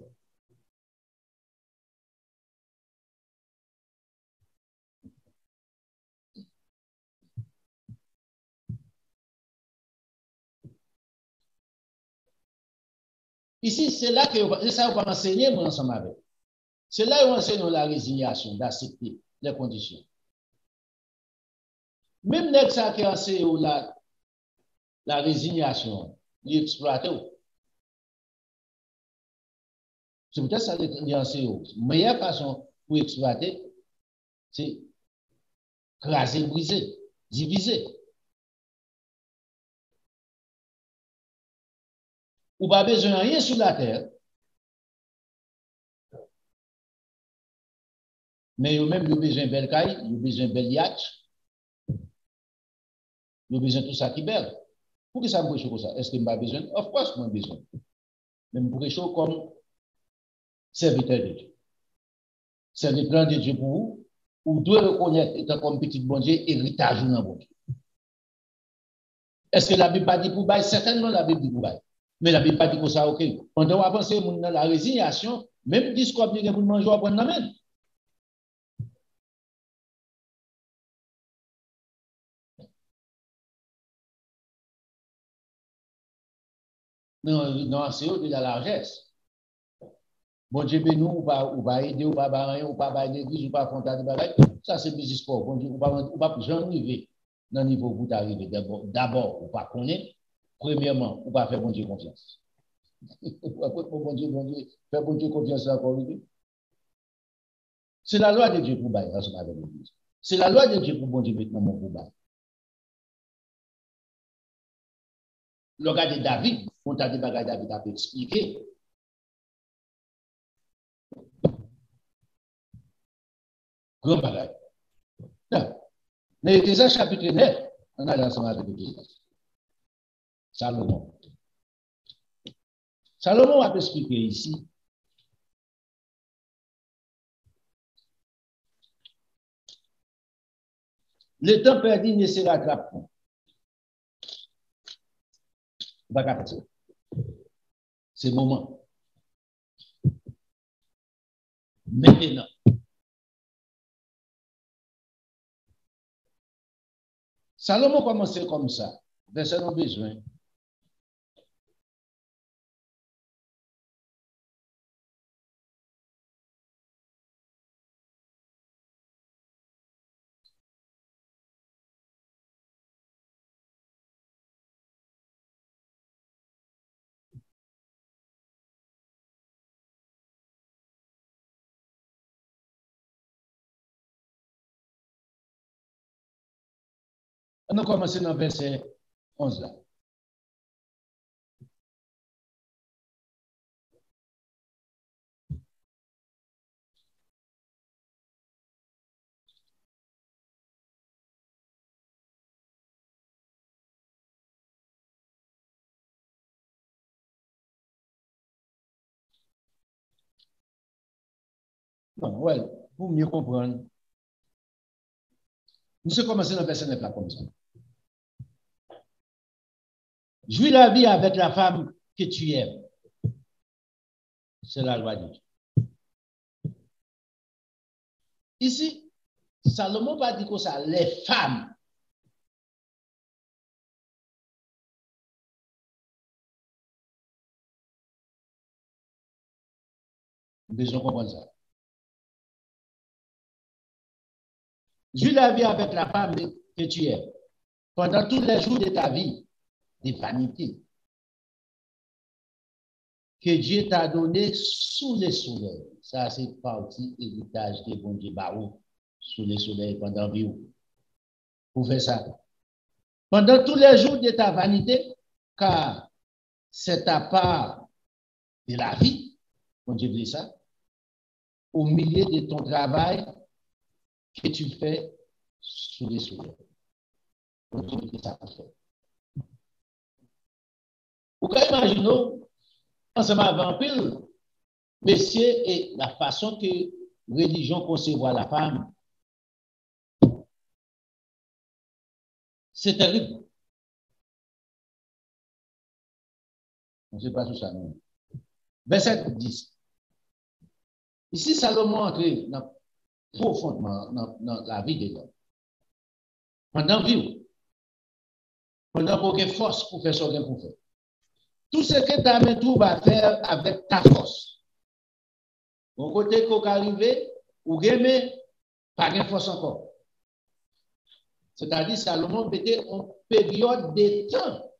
Ici, c'est là que ça va enseigner moi ensemble avec. C'est là où on enseigne la résignation, d'accepter les conditions. Même les ça qui enseigne la résignation, l'exploiter. C'est peut-être ça qui enseigne. La meilleure façon pour exploiter, c'est craser, briser, diviser. Ou pas besoin de rien sur la terre, mais vous même, vous avez besoin de belle caille, vous avez besoin de belle yacht, vous avez besoin de tout ça qui est belle. Pour que ça me prêche comme ça? Est-ce que je n'ai pas besoin? Of course, moi, besoin. Mais je prêche comme serviteur de Dieu. C'est le plan de Dieu pour vous. Vous devez reconnaître, étant comme petit bon Dieu, héritage dans bon Dieu. Est-ce que la Bible pas dit pour bail? Certainement, la Bible dit pour bail. Mais la Bible pas dit pour ça, ok. Quand on avance dans la résignation, même discours pour le manger, on prend la main. Non, c'est de la largesse. Bon Dieu, nous, ou pas aider, ou pas barrer, ou pas l'église, ou pas affronter des bagages. Ça, c'est business sport. Bon Dieu, ou pas jamais arriver dans le niveau où vous arrivez. D'abord, ou pas connaître. Premièrement, ou pas faire bon Dieu confiance. Bon Dieu, faire bon Dieu confiance encore. C'est la loi de Dieu pour bailler ensemble avec l'église. C'est la loi de Dieu pour bon Dieu maintenant pour bailler. Le gars de David, on t'a dit bagages David a expliqué. Grand bagage. Mais déjà, chapitre 9, on a l'ensemble avec l'église. Salomon. Salomon a expliqué ici. Le temps perdu ne se rattrape pas. C'est le moment. Maintenant. Salomon commençait comme ça. Verset non besoin. On a commencé dans verset 11 là. Non, ouais, pour mieux comprendre. Nous sommes commencé dans le verset 9 là comme ça. Jouis la vie avec la femme que tu aimes. C'est la loi de Dieu. Ici, Salomon va dire que ça, les femmes. besoin de comprendre ça. Vis la vie avec la femme que tu es pendant tous les jours de ta vie, des vanités que Dieu t'a donné sous le soleil. Ça, c'est partie héritage de bon Dieu Barou sous le soleil pendant vie. Pour faire ça. Pendant tous les jours de ta vanité, car c'est ta part de la vie, bon Dieu dit ça, au milieu de ton travail que tu fais sous le soleil. Bon Dieu dit ça pour faire. Vous pouvez imaginer, ensemble avant pile, messieurs, et la façon que la religion concevoir la femme, c'est terrible. On ne sait pas tout ça. Non. Verset 10. Ici, Salomon entre profondément dans la vie de l'homme. Pendant vivre, pendant qu'on ait force pour faire ce qu'on peut faire. Tout ce que ta main trouve à faire avec ta force. Bon côté qu'on arrive, ou gagne, pas de force encore. C'est-à-dire, Salomon était en période de temps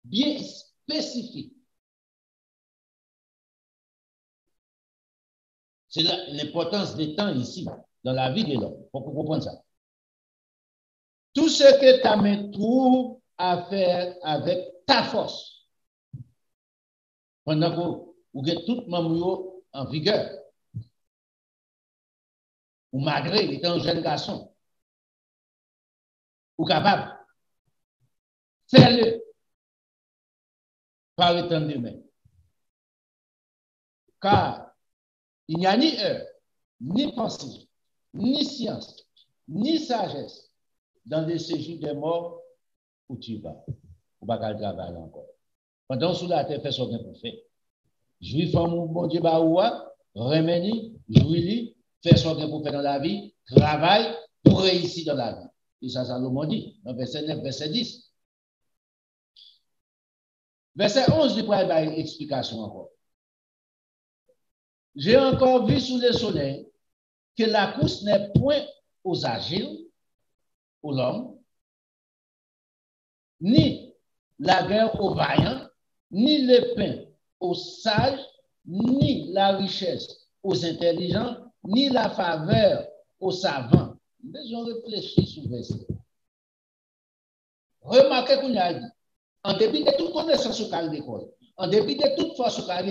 bien spécifique. C'est l'importance des temps ici, dans la vie de l'homme, pour comprendre ça. Tout ce que ta main trouve à faire avec ta force, pendant que vous avez tout membre en vigueur, ou malgré étant un jeune garçon, ou capable, fais-le par le temps de main. Car il n'y a ni heure, ni pensée, ni science, ni sagesse dans le séjour des morts où tu vas. Ou pas qu'à travailler encore. Pendant sous la terre, fais ce qu'on peut faire. Jouis femme bon Dieu baoua, remède, jouis-lui, fais ce qu'on peut faire dans la vie, travaille pour réussir dans la vie. Et ça, Salomon dit, dans verset 9, verset 10. Verset 11, il pourrait y avoir une explication encore. J'ai encore vu sous le soleil que la course n'est point aux agiles, aux l'homme, ni la guerre aux vaillants, ni le pain aux sages, ni la richesse aux intelligents, ni la faveur aux savants. Mais on réfléchit sur le verset. Remarquez qu'on a dit, en dépit de toute connaissance au cas de l'école, en dépit de toute force au cas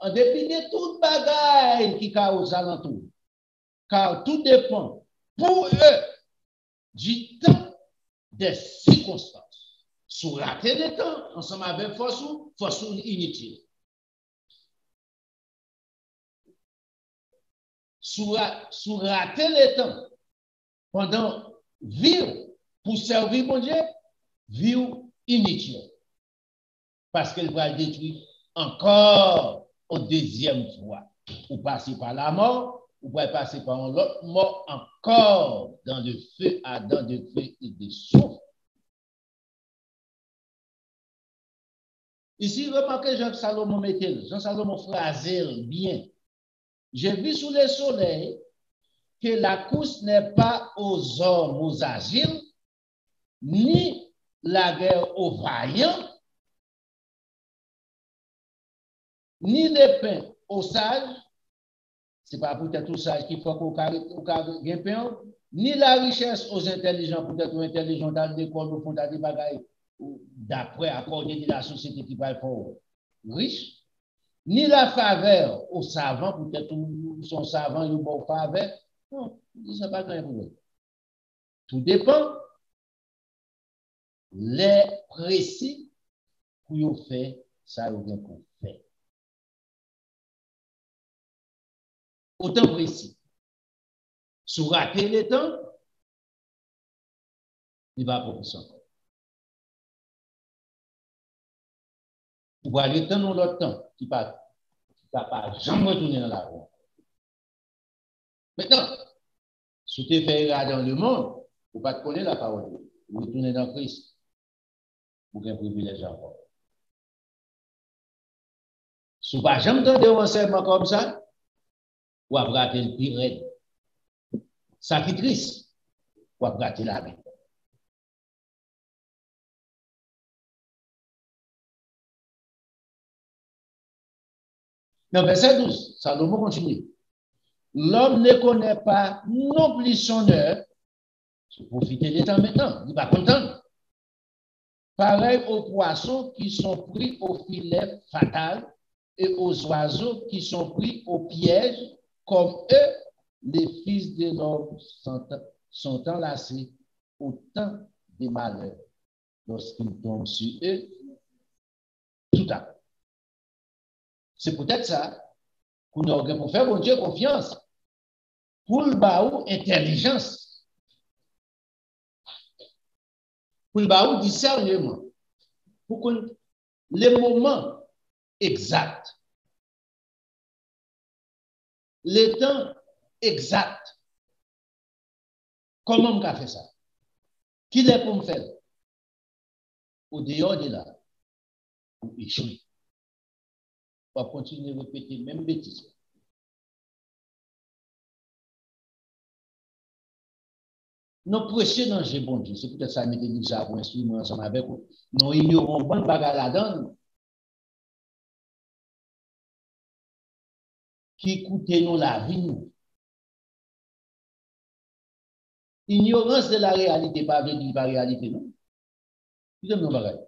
en dépit de toute bagaille qui a aux alentours, car tout dépend pour eux du temps, des circonstances. Sous rater le temps, ensemble avec force inutile. Sous rater le temps, pendant vivre pour servir mon Dieu, vivre inutile. Parce qu'elle va détruire encore une deuxième fois. Ou passer par la mort, ou pouvez passer par une autre mort encore dans le feu ardent de feu et de soufre. Ici, remarquez Jean Salomon mettait, Jean Salomon phrasé bien. J'ai vu sous le soleil que la course n'est pas aux hommes, aux agiles, ni la guerre aux vaillants, ni le pain aux sages, c'est pas peut-être aux sages qu'il faut qu'on gagne pain, ni la richesse aux intelligents, peut-être aux intelligents dans l'école, au fond, dans des bagailles, d'après accordé de la société qui va être riche, ni la faveur aux savants, peut-être ils sont savants, ils ont bon faveur. Non, ce n'est pas grand problème. Tout dépend les précis pour faire ça ou bien qu'on fait. Autant précis. Si vous ratez le temps, il va pas ça. Vous allez temps dans l'autre temps, qui ne va pas jamais retourner dans la roue. Maintenant, si tu fais dans le monde, vous ne pas connaître la parole. Vous retournez dans Christ. Vous avez un privilège encore. Si vous n'avez jamais entendu un enseignement comme ça, vous avez raté le pire raide. Ça qui est triste, vous avez raté la vie. Dans verset 12, Salomon continue. L'homme ne connaît pas non plus son heure. Profitez des temps maintenant. Il n'est pas content. Pareil aux poissons qui sont pris au filet fatal et aux oiseaux qui sont pris au piège, comme eux, les fils de l'homme sont enlacés au temps des malheurs lorsqu'ils tombent sur eux tout à coup. C'est peut-être ça qu'on a pour faire, bon Dieu, confiance. Pour le baou, intelligence. Pour le baou, discernement. Pour que les moments exacts, les temps exacts, comment on a fait ça? Qui est pour me faire? Au dehors de là, pour échouer. On va continuer à répéter les mêmes bêtises. Nous prêchons dans le bon Dieu. C'est peut-être ça que nous déjà pour instruire ensemble avec vous. Nous ignorons bonne bagarre là-dedans qui coûte nous la vie. Nous. Ignorance de la réalité, pas de dire la réalité, non? Vous aimez nos bagages.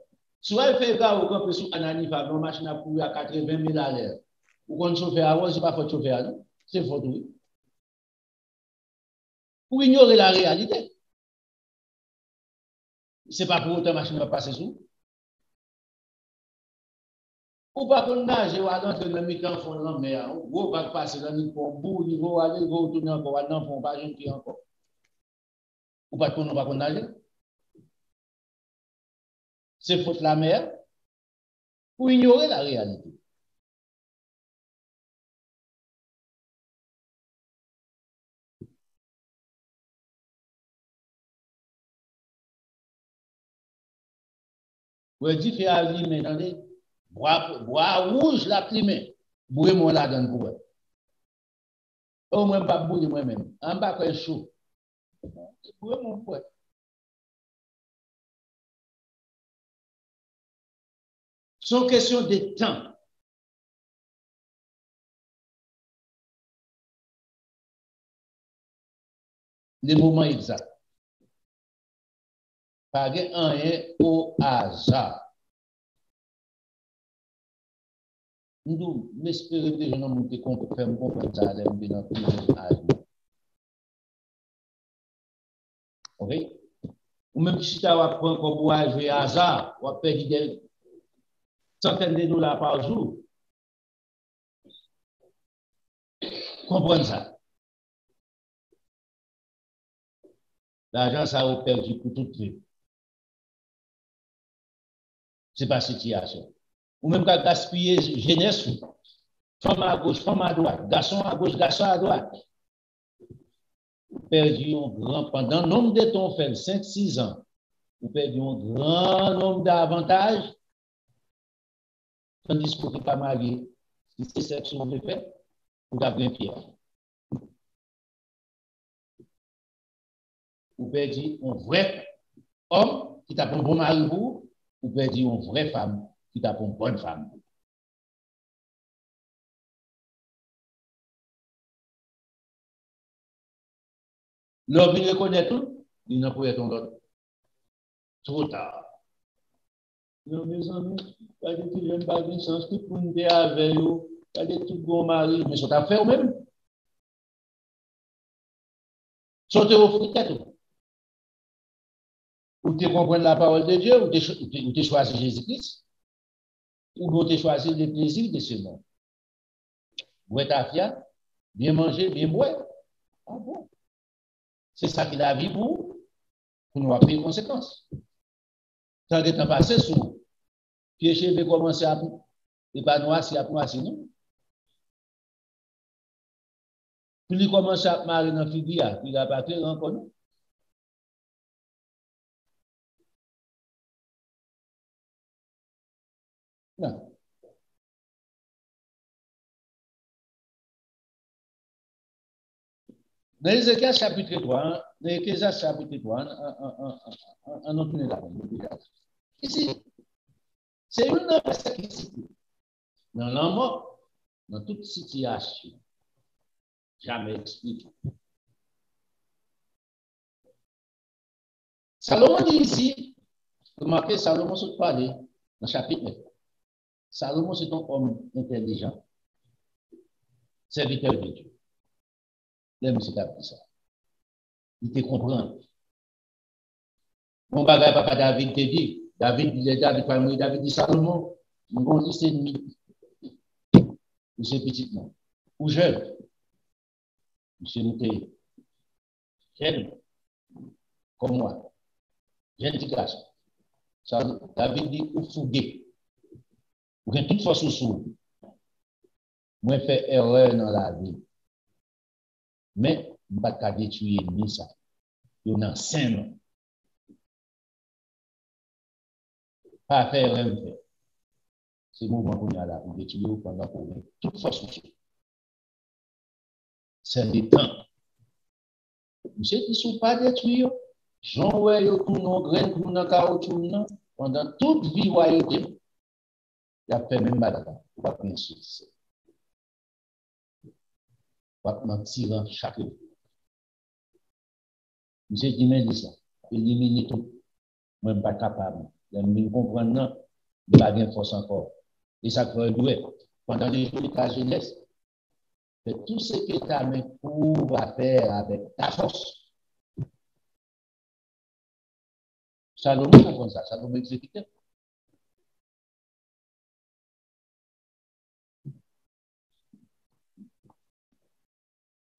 Soit il fait gars ou quand peut sous Anani faire une machine à courir à 80 000 à l'heure. Ou quand chauffeur avant, c'est pas faute chauffeur, non? C'est faute, oui. Pour ignorer la réalité. C'est pas pour autant machine va passer sous. Ou pas qu'on nage ou à l'entrée de la mi-temps fond de la mer. Ou pas passer dans le pont, bout, il va aller, il va retourner encore, dans le fond, pas jeune qui encore. Ou pas qu'on nage. C'est faute la mer. Pour ignorer la réalité. Vous dites, fait à lui, mais attendez, bois rouge la primée. Bouillez moi la donne pour eux. Au moins, pas bouillir moi-même. En bas, quand chaud. Bouillez mon poète. C'est une question de temps. Les moments exacts. Pas rien au hasard. Nous espérons que les gens ont fait comprendre ça dans plusieurs âges. OK? Ou même si tu as pris un courage et hasard, ou perdu des centaines de dollars par jour. Comprenez ça. L'argent, ça a perdu pour tout le monde. Ce n'est pas situation. Ou même qu'à gaspiller jeunesse, femme à gauche, femme à droite, garçon à gauche, garçon à droite. Vous perdu un grand, pendant nombre de temps, fait 5-6 ans, vous perdu un grand nombre d'avantages, tandis que vous n'êtes pas marié. Si c'est ça que vous voulez faire, vous avez un pierre. Vous perdez un vrai homme qui t'a pour un bon mari pour, vous perdez une vraie femme qui t'a pour une bonne femme. L'homme, il reconnaît tout, il n'a pas ton autre. Trop tard. Non, mes amis, pas de tout, j'aime pas de sens, tout pour nous avec eux, pas de tout bon mari, mais ça t'a fait au même. Sortez au fritet. Ou tu comprends la parole de Dieu, ou tu choisis Jésus-Christ, ou tu choisis les plaisirs de ce monde. Boire ta fiat, bien manger, bien boire. Ah bon? C'est ça qu'il a vu pour nous appeler les conséquences. Tant que temps passé, sous, pied veut commencer à épanouir, si à nous. Puis il commence à marrer dans la figure, il a pas fait encore nous. Non. Dans Ézéchiel chapitre 3, dans Ézéchiel chapitre 3, on a tourné là. Ici, c'est une verset qui cite. Dans l'amour, dans toute situation, jamais expliqué. Salomon dit ici, remarquez, Salomon se parle dans le chapitre 9. Salomon, c'est un homme intelligent, serviteur de Dieu. L'homme s'est appris ça. Il te comprend. Mon bagage, papa David te dit, David dit Salomon, mon liste ennemi. Monsieur petitement, ou jeune, monsieur Mouté, jeune, comme moi, jeune petit garçon. David dit, ou fougué, ou bien toute façon sous. Moi, fait erreur dans la vie. Mais, je ne vais pas détruire ni ça. Il y a un saint. Pas faire erreur. C'est le moment qu'on est là, pour détruire pendant qu'on toute façon sous. C'est le temps. Monsieur qui ne sont pas détruits, j'en vois tout nos grains, tout nos caoutchouc, pendant toute vie royauté, il a fait même mal. Il va prendre succès. Il va prendre tirant chaque jour. Monsieur qui m'a dit ça, éliminer tout. Moi, je ne suis pas capable. Je ne comprends pas, je n'ai pas de force encore. Et ça peut douer. Pendant les jours de ta jeunesse, fais tout ce que ta main pourra faire avec ta force. Salomon comprend ça, Salomon exécutait.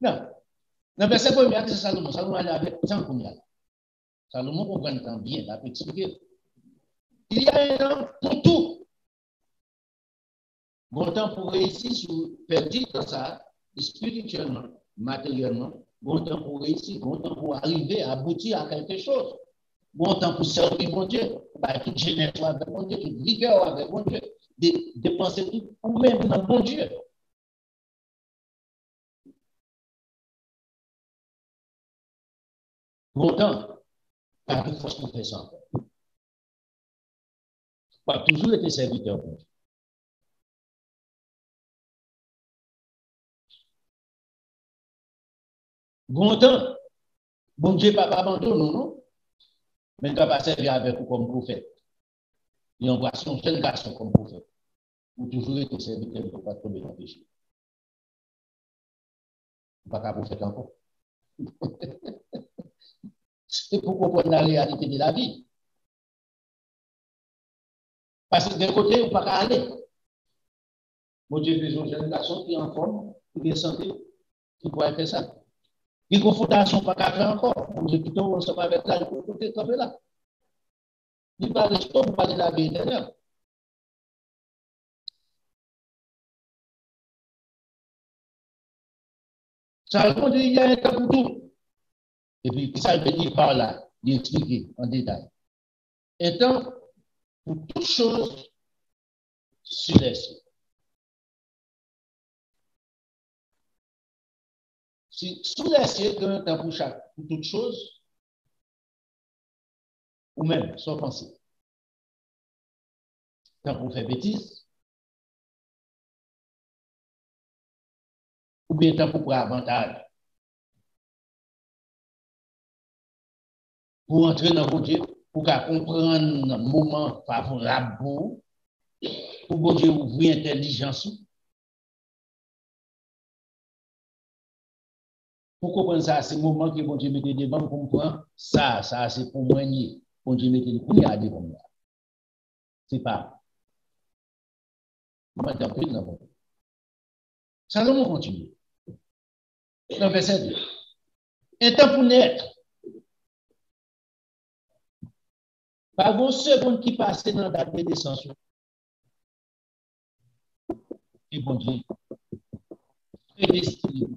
Non. Dans le verset premier, c'est Salomon. Salomon allait avec temps qu'on y a. Salomon comprend tant bien, il a expliqué. Il y a un temps pour tout. Bon temps pour réussir sur perdu dans ça, spirituellement, matériellement. Bon temps pour réussir, bon temps pour arriver à aboutir à quelque chose. Bon temps pour servir mon Dieu, bah, toute jeunesse avec mon Dieu, toute vigueur avec mon Dieu, dépenser tout pour même dans mon Dieu. Bon temps, pas de force pour faire ça encore. Pas toujours été serviteur pour Dieu. Bon temps, bon Dieu, pas abandonné, non? Mais il ne pas servir avec vous comme prophète. Il envoie son seul garçon comme prophète. Vous toujours été serviteur pour ne pas tomber dans le péché. Pas qu'à prophète encore. C'est pour comprendre la réalité de la vie. Parce que d'un côté, vous ne pouvez pas aller. Mon Dieu, fait un jeune garçon qui est en forme, qui est santé, qui pourrait faire ça. Les confrontations pas qu'à faire encore. Mon Dieu, plutôt, on ne sait pas avec ça, il faut tomber là. Il parle de pour parler de la vie éternelle. Ça veut dire qu'il y a un temps pour tout. Et puis, ça veut dire par là, d'expliquer en détail. Un temps pour toutes choses sur les cieux. Si sous les cieux, il y a un temps pour toutes choses, ou même sans penser. Temps pour faire bêtises, ou bien temps pour prendre avantage. Pour entrer dans mon Dieu, pour comprendre le moment favorable pour bon Dieu ouvrir l'intelligence. Pour comprendre ça, c'est le moment que bon Dieu mette devant pour comprendre ça c'est pour moi. Bon Dieu mette devant devant moi. C'est pas. Salomon continue. Dans le verset 2. Un temps pour naître. Pas une seconde qui passe dans la date de naissance. Et bon Dieu, prédestiné.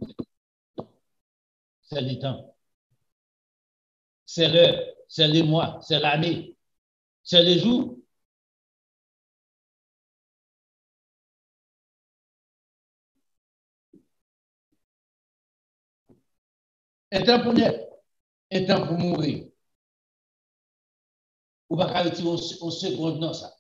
C'est le temps. C'est l'heure, c'est le mois, c'est l'année, c'est le jour. Un temps pour naître, un temps pour mourir. Ou pas retirer au seconde dans ça.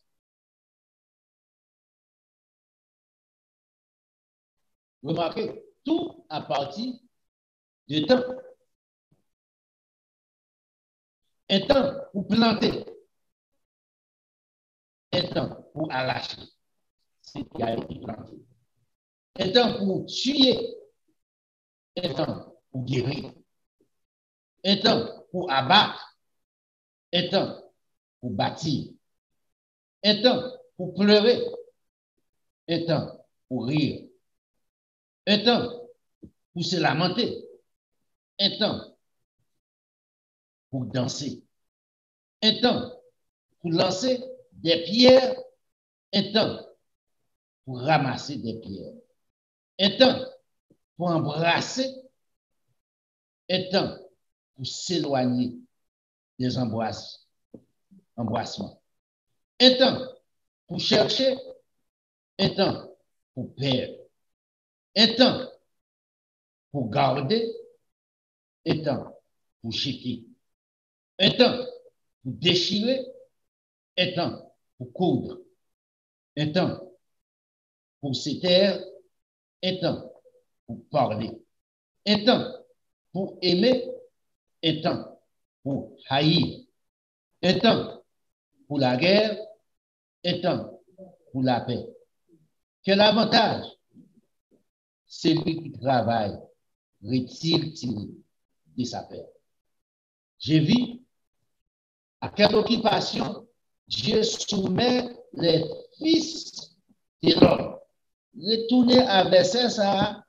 Remarquez, tout à partir de temps. Un temps pour planter, un temps pour arracher ce qui a été planté, un temps pour tuer, un temps pour guérir, un temps pour abattre, un temps pour bâtir, un temps pour pleurer, un temps pour rire, un temps pour se lamenter, un temps pour danser, un temps pour lancer des pierres, un temps pour ramasser des pierres, un temps pour embrasser, un temps pour s'éloigner des embrassements, un temps pour chercher, un temps pour perdre, un temps pour garder, un temps pour jeter, un temps pour déchirer, un temps pour coudre, un temps pour se taire, un temps pour parler, un temps pour aimer, un temps pour haïr, un temps pour la guerre, un temps pour la paix. Quel avantage? Celui qui travaille retire-t-il de sa paix. J'ai vu à quelle occupation Dieu soumet les fils de l'homme. Retournez à verset ça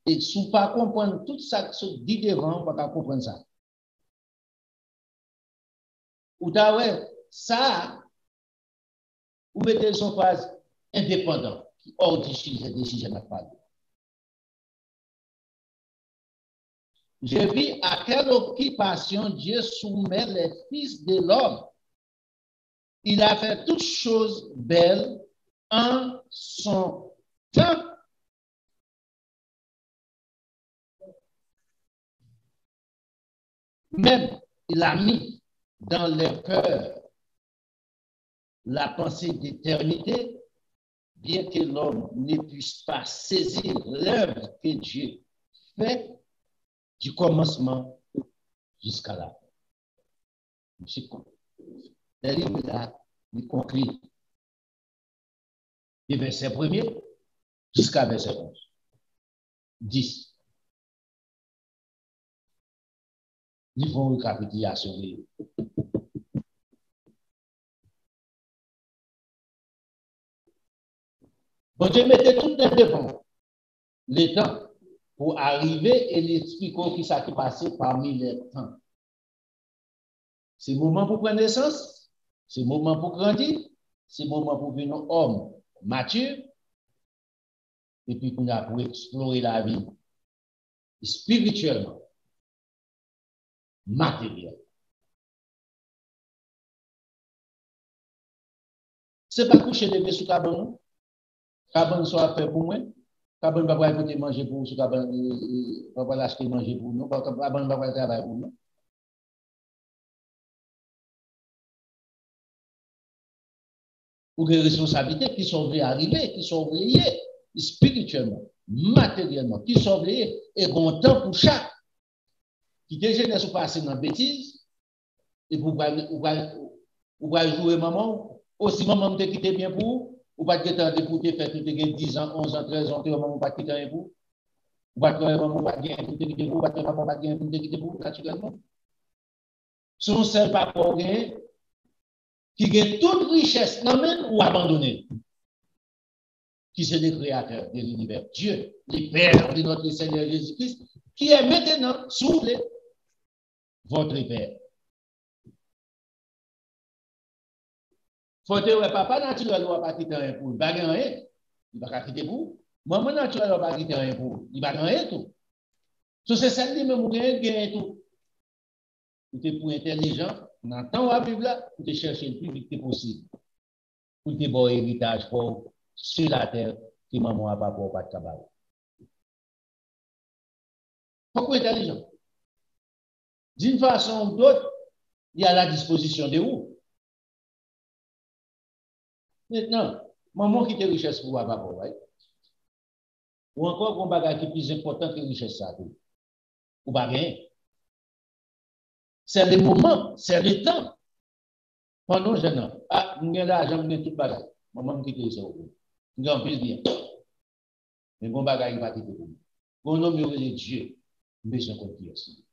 et si vous pas comprendre tout ça qui se dit devant, vous ne pouvez pas comprendre ça. Ou d'ailleurs, ça, vous mettez son phrase indépendant, qui hors du sujet des sujets n'a pas. Je vis à quelle occupation Dieu soumet les fils de l'homme. Il a fait toutes choses belles en son temps. Même, il a mis dans leur cœur la pensée d'éternité, bien que l'homme ne puisse pas saisir l'œuvre que Dieu fait du commencement jusqu'à la fin. Le livre là, il conclut du verset 1er jusqu'à verset 11. 10. Ils font une récapitulation. Bon Dieu mettait tout devant les temps pour arriver et l'expliquer qui s'est passé parmi les temps. C'est le moment pour prendre naissance, c'est le moment pour grandir, c'est le moment pour devenir un homme mature, et puis pour explorer la vie spirituellement, matériel. Ce n'est pas coucher de bébé sous cabane. Cabane soit fait pour moi. Cabane va pas écouter manger pour sous cabane, va pas l'acheter manger pour nous. Cabane va pas travailler pour nous. Ou des responsabilités qui sont arrivées, qui sont liées spirituellement, matériellement, qui sont liées et qu'on temps pour chaque qui déjà ne sont passés dans la bêtise et pour jouer maman, aussi maman te quitter bien pour, ou pas te temps pour te faire tout 10 ans, 11 ans, 13 ans, maman pas quitter rien pour, ou pas te maman pas gagner pour te quitter pour, ou pas te papa pas gagner pour te quitter pour, naturellement. Son seul papa qui gagne toute richesse, non même ou abandonné, qui c'est le créateur de l'univers, Dieu, le Père de notre Seigneur Jésus-Christ, qui est maintenant sous votre Père. Faut que papa naturel ne va pas quitter rien pour, il va gagner, il va quitter pour. Maman naturel ne va pas quitter rien pour, il va gagner tout. C'est celle-là même où il gagne tout. Vous êtes pour intelligent, dans le temps où vous là, vous te chercher le plus vite possible. Pour te bon héritage pour sur la terre, que maman n'a pas pour pas de cabane. Pourquoi intelligent? d'une façon ou d'autre, il est à la disposition de vous. Maintenant, maman qui te richesse pour avoir pas, right? Ou encore un bagage qui est plus important que richesse ça, ou pas rien. C'est le moment, c'est le temps. Pendant que je ah, je suis là, j'aime tout bagage. Maman me quitte ça. Je suis en plus bien. Mais bon bagage, il va quitter pour moi. Mon homme, il est Dieu. Mais je continue aussi.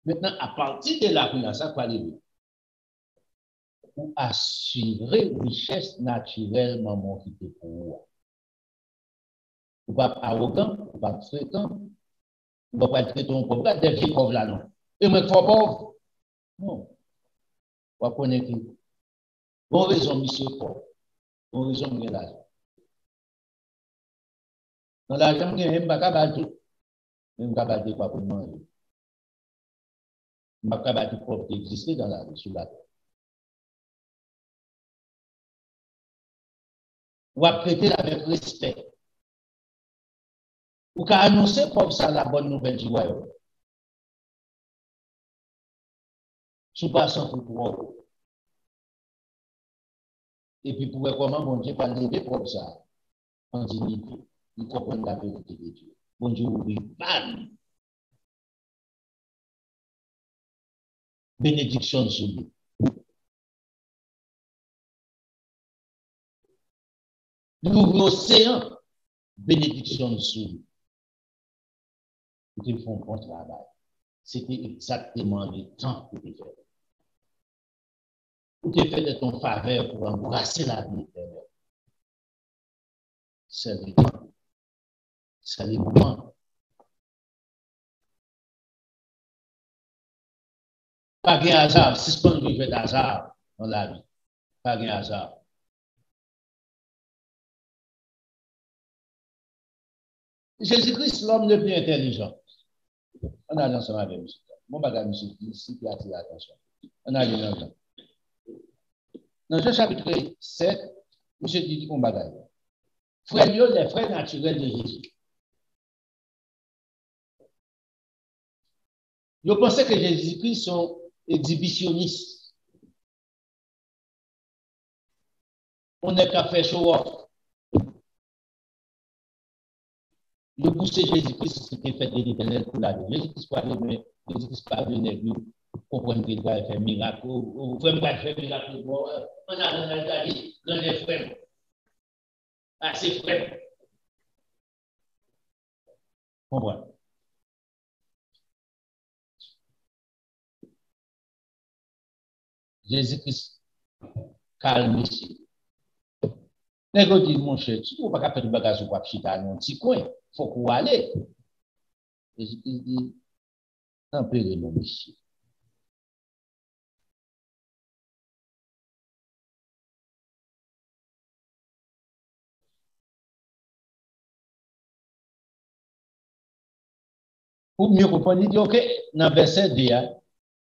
Maintenant, à partir de là, ça va aller. Pour assurer richesse naturelle, maman qui te pour vous. Vous ne pas arrogant, vous ne pas fréquent, vous ne pas traiter ton pauvre, des vieux pauvres là, non. Et moi, trop pauvre. Non. Vous connaissez qui? Bon raison, monsieur pauvre. Bon raison, monsieur l'argent. Dans l'argent, je ne vais pas battre tout. Je ne vais pas battre quoi pour manger. Je ne vais pas battre tout pauvre qui existe dans la vie, sur la terre. Ou à prêter avec respect. Ou qu'à annoncer comme ça la bonne nouvelle du royaume. Sous passant pour pouvoir. Et puis pour comment bon Dieu va lever comme ça, en dignité. Il comprend la vérité de Dieu. Bon Dieu oublie pas. Bénédiction sur lui. L'océan, bénédiction sur lui. Ils font un bon travail. C'était exactement le temps que tu fais. Tu fais de ton faveur pour embrasser la vie éternelle. C'est le temps. C'est le moment. Pas de hasard. Si ce qu'on fait d'hasard dans la vie. Pas de hasard. Jésus-Christ, l'homme le plus intelligent. On a ensemble avec M. Mon bagage, M. ici, qui attire l'attention. On a ensemble. Dans ce chapitre 7, M. dit qu'on bagage. Frères, les frères naturels de Jésus. Je pensais que Jésus-Christ sont exhibitionnistes. On n'est qu'à faire show-off. Le pousser Jésus-Christ, c'était fait de l'éternel pour la vie. Jésus-Christ pas venu, Jésus-Christ pas venu comprendre qu'il va faire miracle. Ou frère va faire miracle. On a regardé dans les frères. Ah, c'est frère. Comprends? Jésus-Christ calme ici. Nego dit, mon cher, tu ne peux pas faire du bagage ou pas chita dans un petit coin. Il faut qu'on aille. Jésus-Christ dit, tempérez mon monsieur. Pour mieux comprendre, il dit, OK, dans le verset 2,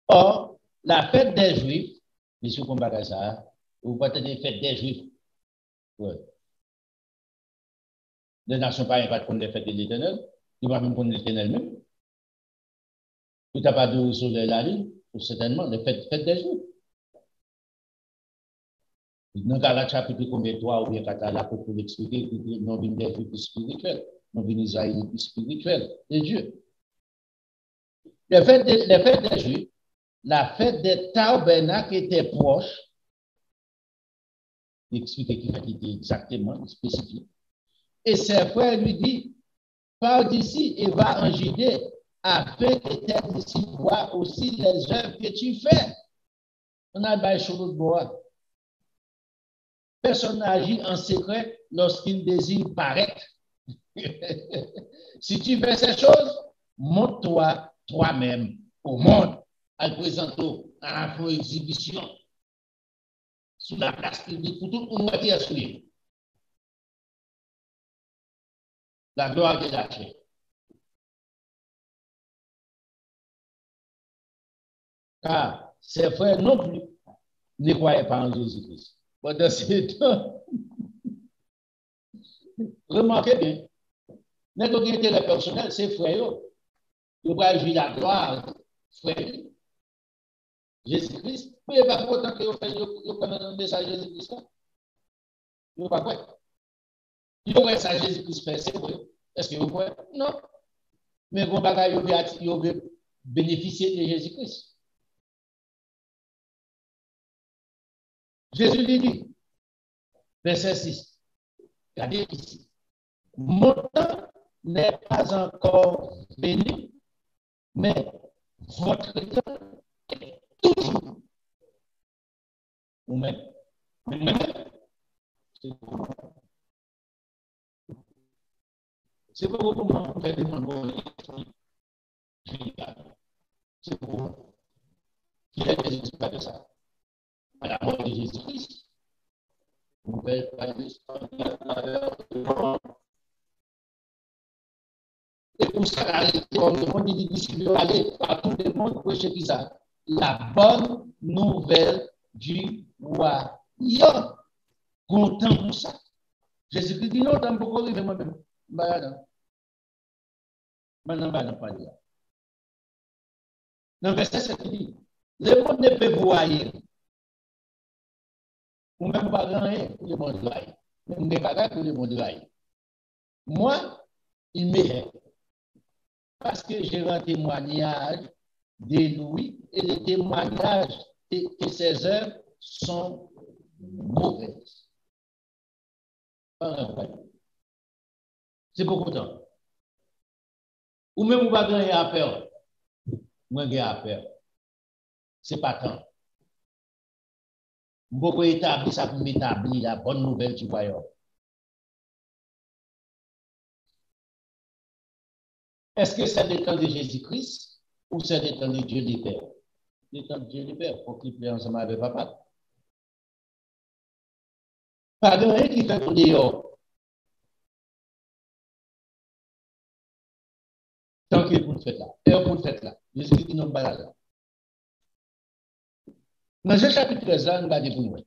or, la fête des Juifs, monsieur combat ça, vous pouvez dire fête des Juifs. Ouais. Les nations païennes ne connaissent pas les fêtes de l'Éternel, ils ne vont même connaître l'Éternel même. Tout n'a pas de soleil la nuit, certainement, les fêtes des Juifs. Dans le chapitre combien 3 ou bien 4, là, pour l'expliquer, nous venons des Juifs spirituels, nous venons des Israélites spirituels, de Dieu. Les fêtes des Juifs, la fête des tabernacles était proche. Il explique qu'il était exactement spécifique. Et ses frères lui disent, pars d'ici et va en Judée, afin que tes disciples voient aussi les œuvres que tu fais. On a bail sur l'autre bord. Personne n'agit en secret lorsqu'il désire paraître. Si tu fais ces choses, montre-toi toi-même au monde, à le présenter à la exhibition, sur la place publique, pour tout le monde qui est suivi. La gloire de la chair. Car ses frères non plus ne croyaient pas en Jésus-Christ. Pendant ce temps, remarquez bien, notre intérêt personnel, c'est frère. Vous pouvez jouer la gloire, frère. Jésus-Christ, mais pas pour autant que vous faites le message de Jésus-Christ. Vous ne pas quoi. Vous voyez ça, Jésus-Christ fait, c'est vrai. Est-ce que vous voyez? Non. Mais vous pouvez bénéficier de Jésus-Christ. Jésus lui dit, verset 6, regardez ici. Mon temps n'est pas encore venu, mais votre temps est toujours. Vous-même. C'est pour vous faire des mondes. C'est pour vous. Qui a des pas de ça? À la mort de Jésus-Christ. Vous ne pouvez pas et pour ça, le monde dit disciples, aller à tout le monde prêcher qui ça? La bonne nouvelle du royaume. Content pour ça. Jésus-Christ dit non, dans beaucoup de moi-même. Maintenant, pas dire. Dans le verset 7, il dit, le monde ne peut voir ou même pas rien pour le monde là. Même des bagages pour le monde là. Moi, il m'aide parce que j'ai un témoignage de Louis et les témoignages et ses œuvres sont mauvaises. C'est beaucoup de temps. Ou même vous pas gagner à peur. Moi, j'ai à peur. C'est pas tant. Beaucoup établi, ça peut m'établir la bonne nouvelle du royaume. Est-ce que c'est le temps de Jésus-Christ ou c'est le temps de Dieu du Père? Le temps de Dieu du Père, pour qu'il plaît ensemble avec papa. Pas de rien qui fait pour dehors. Tant qu'il pour le fait là. Et pour le fait là. Jésus-Christ nous balade là. Dans ce chapitre 13 là, nous va dire pour nous.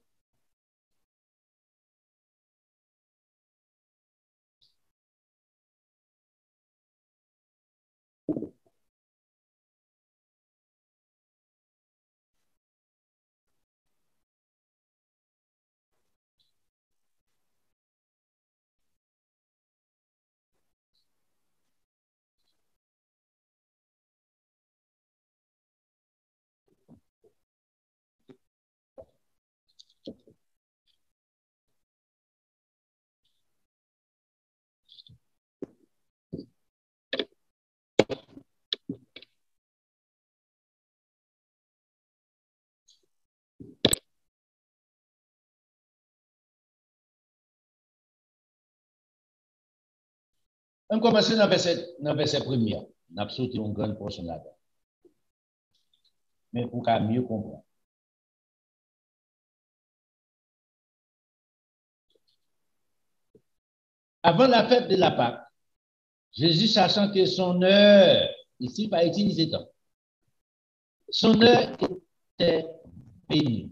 On commence dans le verset premier. On a sauté une grande portion là-dedans. Mais pour qu'à mieux comprendre. Avant la fête de la Pâque, Jésus, sachant que son heure, ici, pas utilisé temps, son heure était bénie.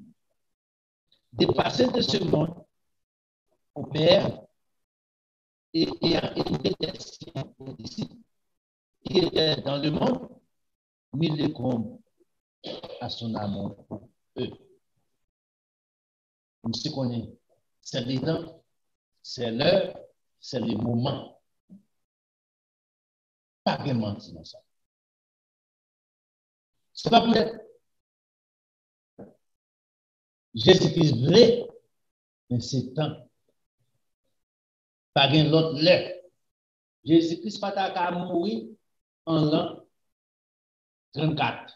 De passer de ce monde au Père et à une destination aux disciples qui étaient dans le monde, mis le comble à son amour pour eux. Nous se connaissons, c'est les temps, c'est l'heure, c'est le moment. Pas de mentir dans ça. C'est pas pour être Jésus-Christ vrai, mais c'est temps. Pas de l'autre l'heure. Jésus-Christ pas qu'à mourir en l'an 34.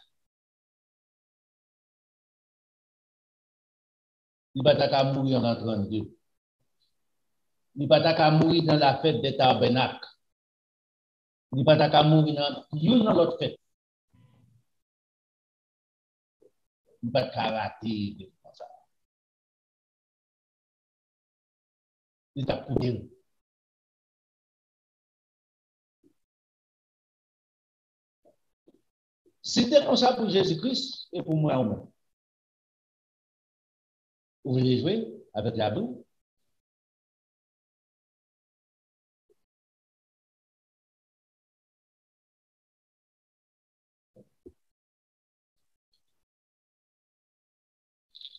Il va qu'à mourir en l'an 32. Il va qu'à mourir dans la fête des tabernacles. Il va qu'à mourir dans l'autre fête. Il va qu'à rater comme ça. Il t'a coupé. C'était comme ça pour Jésus-Christ et pour moi au moins. Vous voulez jouer avec la boue?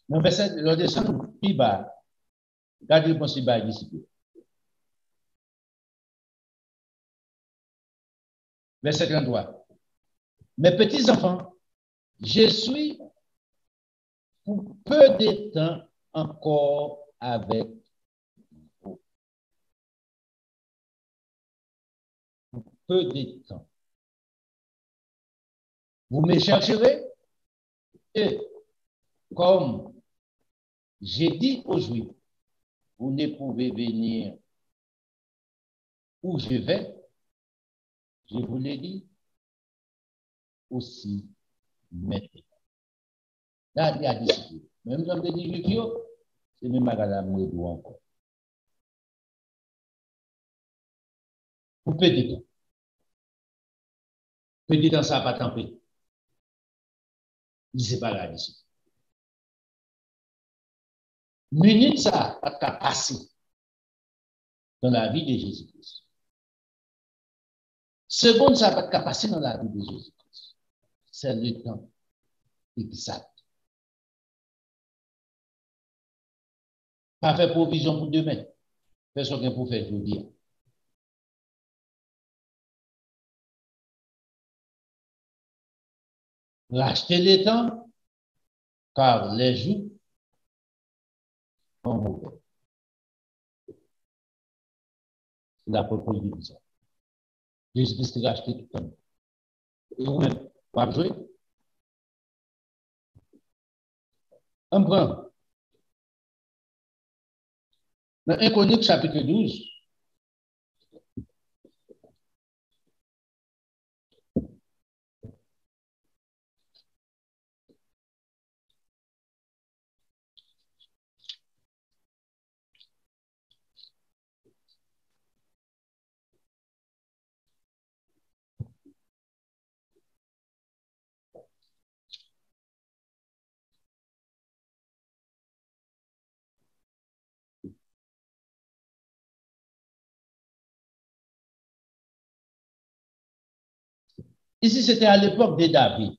Dans verset, le descend plus bas. Regardez le principe bas disciple. Verset 33. Mes petits enfants, je suis pour peu de temps encore avec vous. Pour peu de temps. Vous me chercherez et comme j'ai dit aux Juifs, vous ne pouvez venir où je vais, je vous l'ai dit aussi maintenant. Là, il y a disciple. Même dans les Juifs, c'est même à la moindre encore. Pour peu de temps. Peu de temps, ça n'a pas tempé. Il ne sait pas la discipline. Minute, ça n'a pas passé dans la vie de Jésus-Christ. Seconde, ça n'a pas passé dans la vie de Jésus-Christ. C'est le temps exact. Pas faire provision pour demain. Personne ne peut faire aujourd'hui. Racheter le temps, car les jours sont mauvais. C'est la propose du bizarre. Jésus-Christ a racheté tout le temps. Et vous-même, pas jouer. On prend. Dans 1 Chronique, chapitre 12, ici, c'était à l'époque de David.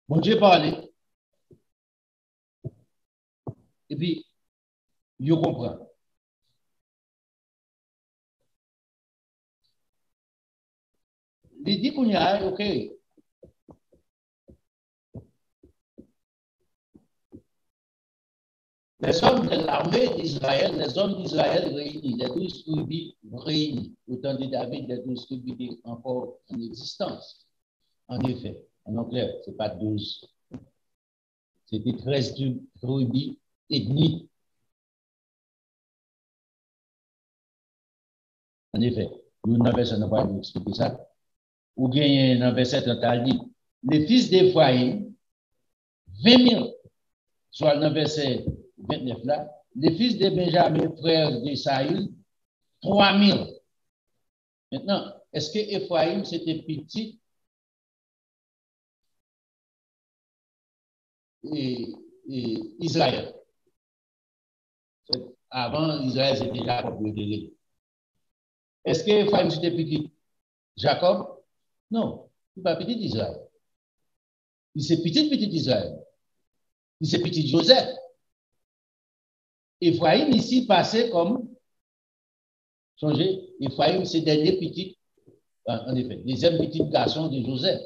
Bon Dieu parlait. Et puis, je comprends. Il dit qu'on y a, OK. Les hommes de l'armée d'Israël, les hommes d'Israël réunis, les 12 tribus réunis, autant de David, les 12 tribus encore en existence. En effet, en clair, ce n'est pas 12. C'était 13 tribus ethniques. En effet, nous n'avons ça, n'a pas expliquer ça. Ou bien, dans verset 30, dit, les fils d'Éphraïm, 20 000, soit dans verset 29 là, les fils de Benjamin, frères de Saül, 3 000. Maintenant, est-ce que Éphraïm, c'était petit et Israël? Avant, Israël, c'était Jacob. Est-ce que Éphraïm, c'était petit Jacob? Non, il n'est pas petit Israël. Il c'est petit Israël. Il c'est petit Joseph. Éphraïm ici passait comme, changez, Éphraïm c'est dernier petit, en effet, deuxième petit garçon de Joseph.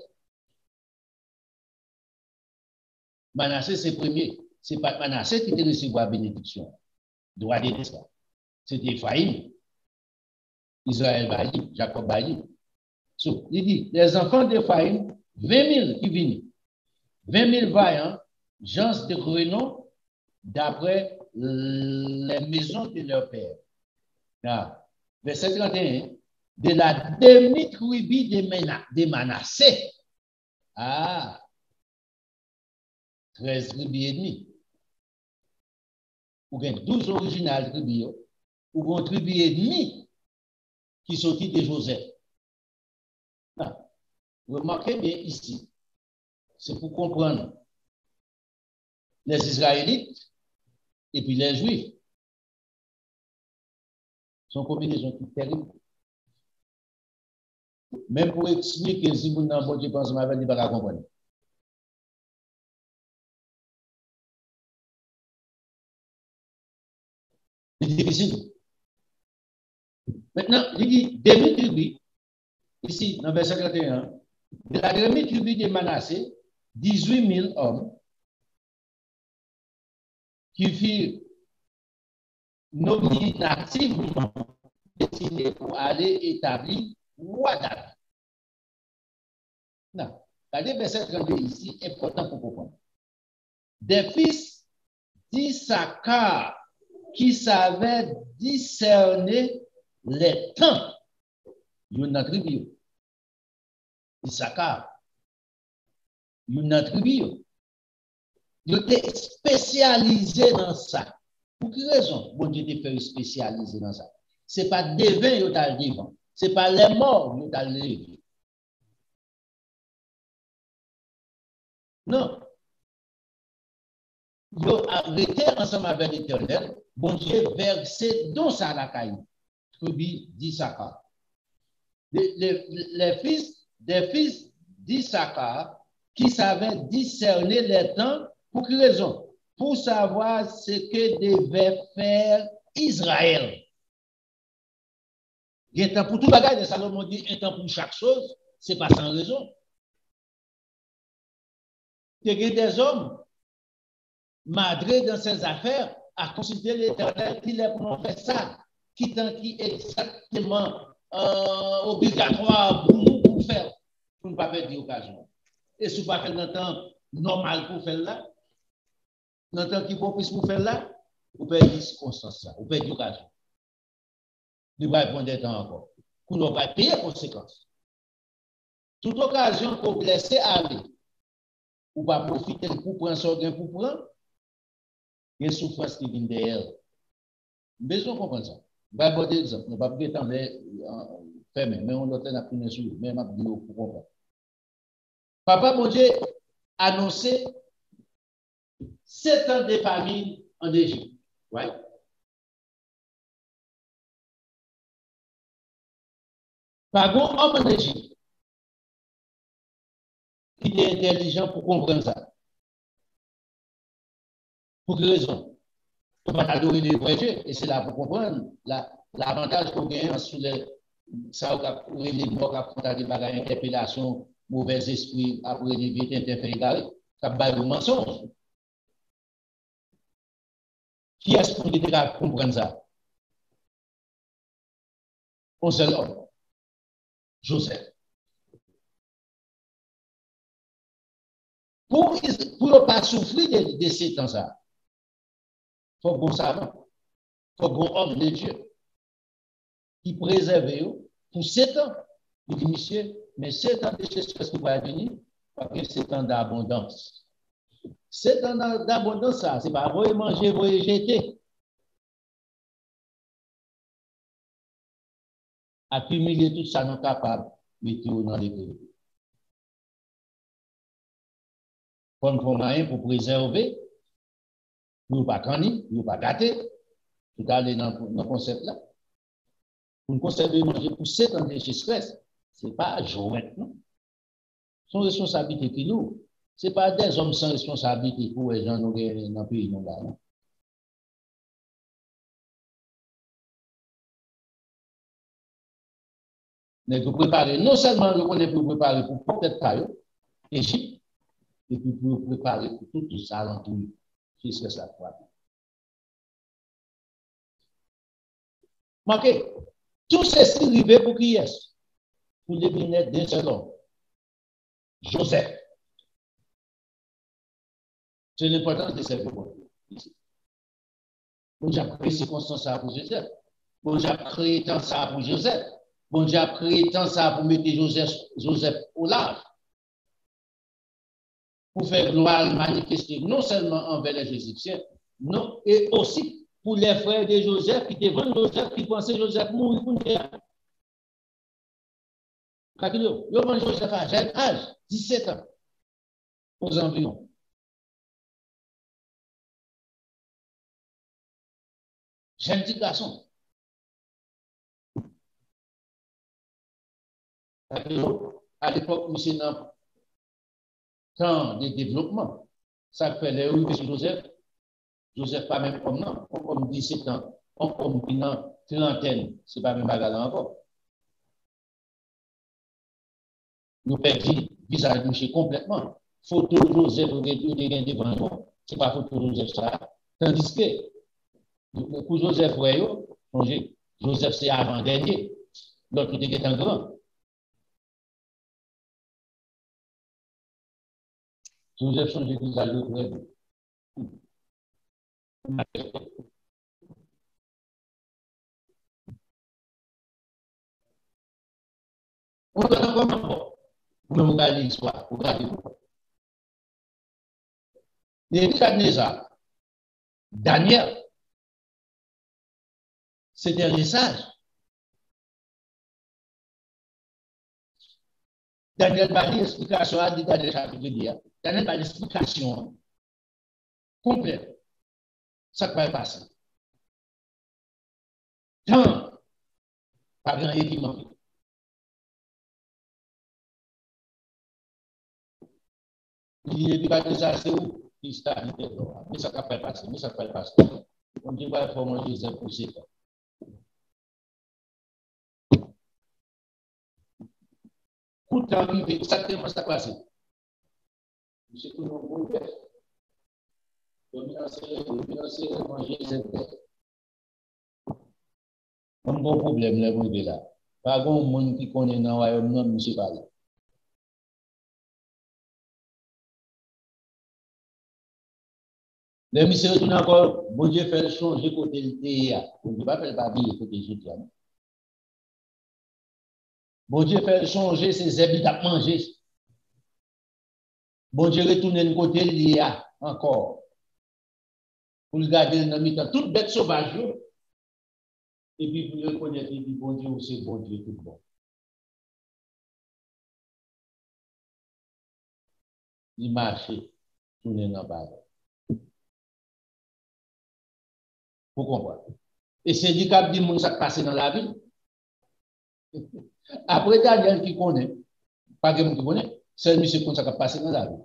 Manassé c'est premier, c'est pas Manassé qui te recevoir bénédiction, droit d'être ça. C'était Éphraïm, Israël Bailly, Jacob Bailly. So, il dit, les enfants d'Éphraïm, 20 000 qui viennent, 20 000 vaillants, gens de renom, d'après les maisons de leur père. Là, verset 31, de la demi-tribu de Manassé. Ah, 13 tribus et demi. Ou bien 12 originales tribus, ou bien tribu et demi qui sortit de Joseph. Là, remarquez bien ici, c'est pour comprendre les Israélites et puis les Juifs. Son combinaison qui est terrible. Même pour expliquer si vous n'avez pas de pensée, vous ne pas comprendre. C'est difficile. Maintenant, il dit, demi tribu, ici, dans le verset 51, de la demi tribu de Manassé, 18 000 hommes qui furent nominativement destinés pour aller établir Ouadab. Non, regardez verset 32 ici, important pour comprendre. Des fils d'Issachar qui savaient discerner les temps. Il y a une tribu. Issachar. Il y a une tribu. Il était spécialisé dans ça. Pour quelle raison bon Dieu te fait spécialiser dans ça? Ce n'est pas des vins qui ont vivant. Ce n'est pas les morts qui ont levé. Non. Ils ont arrêté ensemble avec l'Éternel. Bon Dieu versé dans sa lacaille. Tribu d'Issachar. Les fils d'Issachar qui savaient discerner les temps, pour quelle raison? Pour savoir ce que devait faire Israël. Il y a un temps pour tout bagage de Salomon dit un temps pour chaque chose, ce n'est pas sans raison. Il y a des hommes madrés dans ces affaires à considérer l'Éternel qui les pour faire ça, qui est exactement obligatoire pour nous pour faire, pour ne pas perdre l'occasion. Et si vous ne pas faire dans le temps normal pour faire là, dans le temps qui est propice pour faire là, vous perdez les circonstances, vous perdez l'occasion. Vous ne pouvez pas prendre des temps encore. Vous ne pouvez pas payer les conséquences. Toute occasion pour vous laisser aller, ou pas profiter pour prendre ce gain pour prendre, il y a une souffrance qui vient derrière. Besoin de comprendre ça. Je vais aborder l'exemple. On va pas être fermé, mais on doit être pris sur lui, même à pour comprendre. Papa, mon Dieu, annoncé 7 ans de famine en Égypte. Ouais. Par contre, homme en Égypte, il est intelligent pour comprendre ça. Pour quelle raison? Pour ne pas adorer les vrais dieux. Et c'est là pour comprendre l'avantage qu'on gagne sur les. Ça, les morts qui affrontent des bagages d'interpellation, mauvais esprit, après les vies interférées, ça va le mensonge. Qui est-ce qu'on était à comprendre ça? On seul homme, Joseph. Pour ne pas souffrir de ces temps-là, il faut qu'on savant, il faut qu'on homme de Dieu qui préserve pour 7 ans. Il dit, monsieur, mais 7 ans de choses qui va venir, parce que 7 ans d'abondance. 7 ans d'abondance, ça, c'est pas vous manger, vous jeter. Accumuler tout ça, non capable, mettez dans les pays. Comme pour moyen pour préserver, pour ne pas canner, pour ne pas gâter, tout aller dans le concept là. Pour conserver manger pour 7 ans de stress, ce n'est pas jouet, non? Son responsabilité qui nous. Ce n'est pas des hommes sans responsabilité pour les gens dans le pays. Non? Mais vous préparez, non seulement vous connaissez pour préparer pour peut-être pas Égypte, et puis pour préparer pour tout ça alentour, jusqu'à ça. Marquez, tout ceci arrivé pour qui est? Pour les vignettes d'un seul homme. Joseph. C'est l'importance de cette époque. Bon, j'ai créé circonstances pour Joseph. Bon, j'ai créé tant ça pour Joseph. Bon, j'ai créé tant ça pour mettre Joseph au large. Pour faire gloire manifester non seulement envers les Égyptiens, non, et aussi pour les frères de Joseph qui étaient devant Joseph, qui pensaient Joseph mourir pour nous. Kakilo, yo man Joseph à jeune âge, 17 ans, aux environs. Jeune petit garçon. À l'époque, nous sommes dans temps de développement. Ça fait les rues de Joseph. Joseph pas même comme non, comme 17 ans, comme une trentaine, c'est pas même bagarre encore. Nous perdons visage bouché complètement. Photo de Joseph, vous avez devant nous, c'est pas photo de Joseph ça. Tandis que pour Joseph, Joseph c'est avant-dernier, l'autre était un grand. Joseph change de visage de Fréyo. On va comment vous regardez l'histoire, vous regardez. Nebuchadnezzar, Daniel, c'était les sages. Daniel n'a pas d'explication à dire dans le chapitre de Dieu. Daniel n'a pas d'explication complète. Ça ne peut pas passer. Tant, pas grand équipement. Il dit pas que ça, c'est où? Il está mais ça ne peut pas passer, mais ça ne peut pas passer. On dit, il faut manger Joseph pour ces temps. Pourtant, il fait exactement ça passer. C'est tout le monde fait. Un bon problème, là. Pas grand monde qui connaît dans le royaume, non, monsieur Parle. Les monsieur retournent encore, bon Dieu fait changer côté le TIA. On ne peut pas faire le papier côté le soutien. Bon Dieu fait changer ses habits à manger. Bon Dieu retourne le côté l'IA encore. Pour le garder dans le mi-temps, toute bête sauvage. Et puis vous le connaissez, et puis bon Dieu, c'est bon Dieu tout bon. Il marche, tourner dans le bas. Vous comprenez? Et c'est du cap du monde qui passe dans la vie. Après, Daniel qui connaît, pas de monde qui connaît, c'est monsieur qui a passé dans la vie.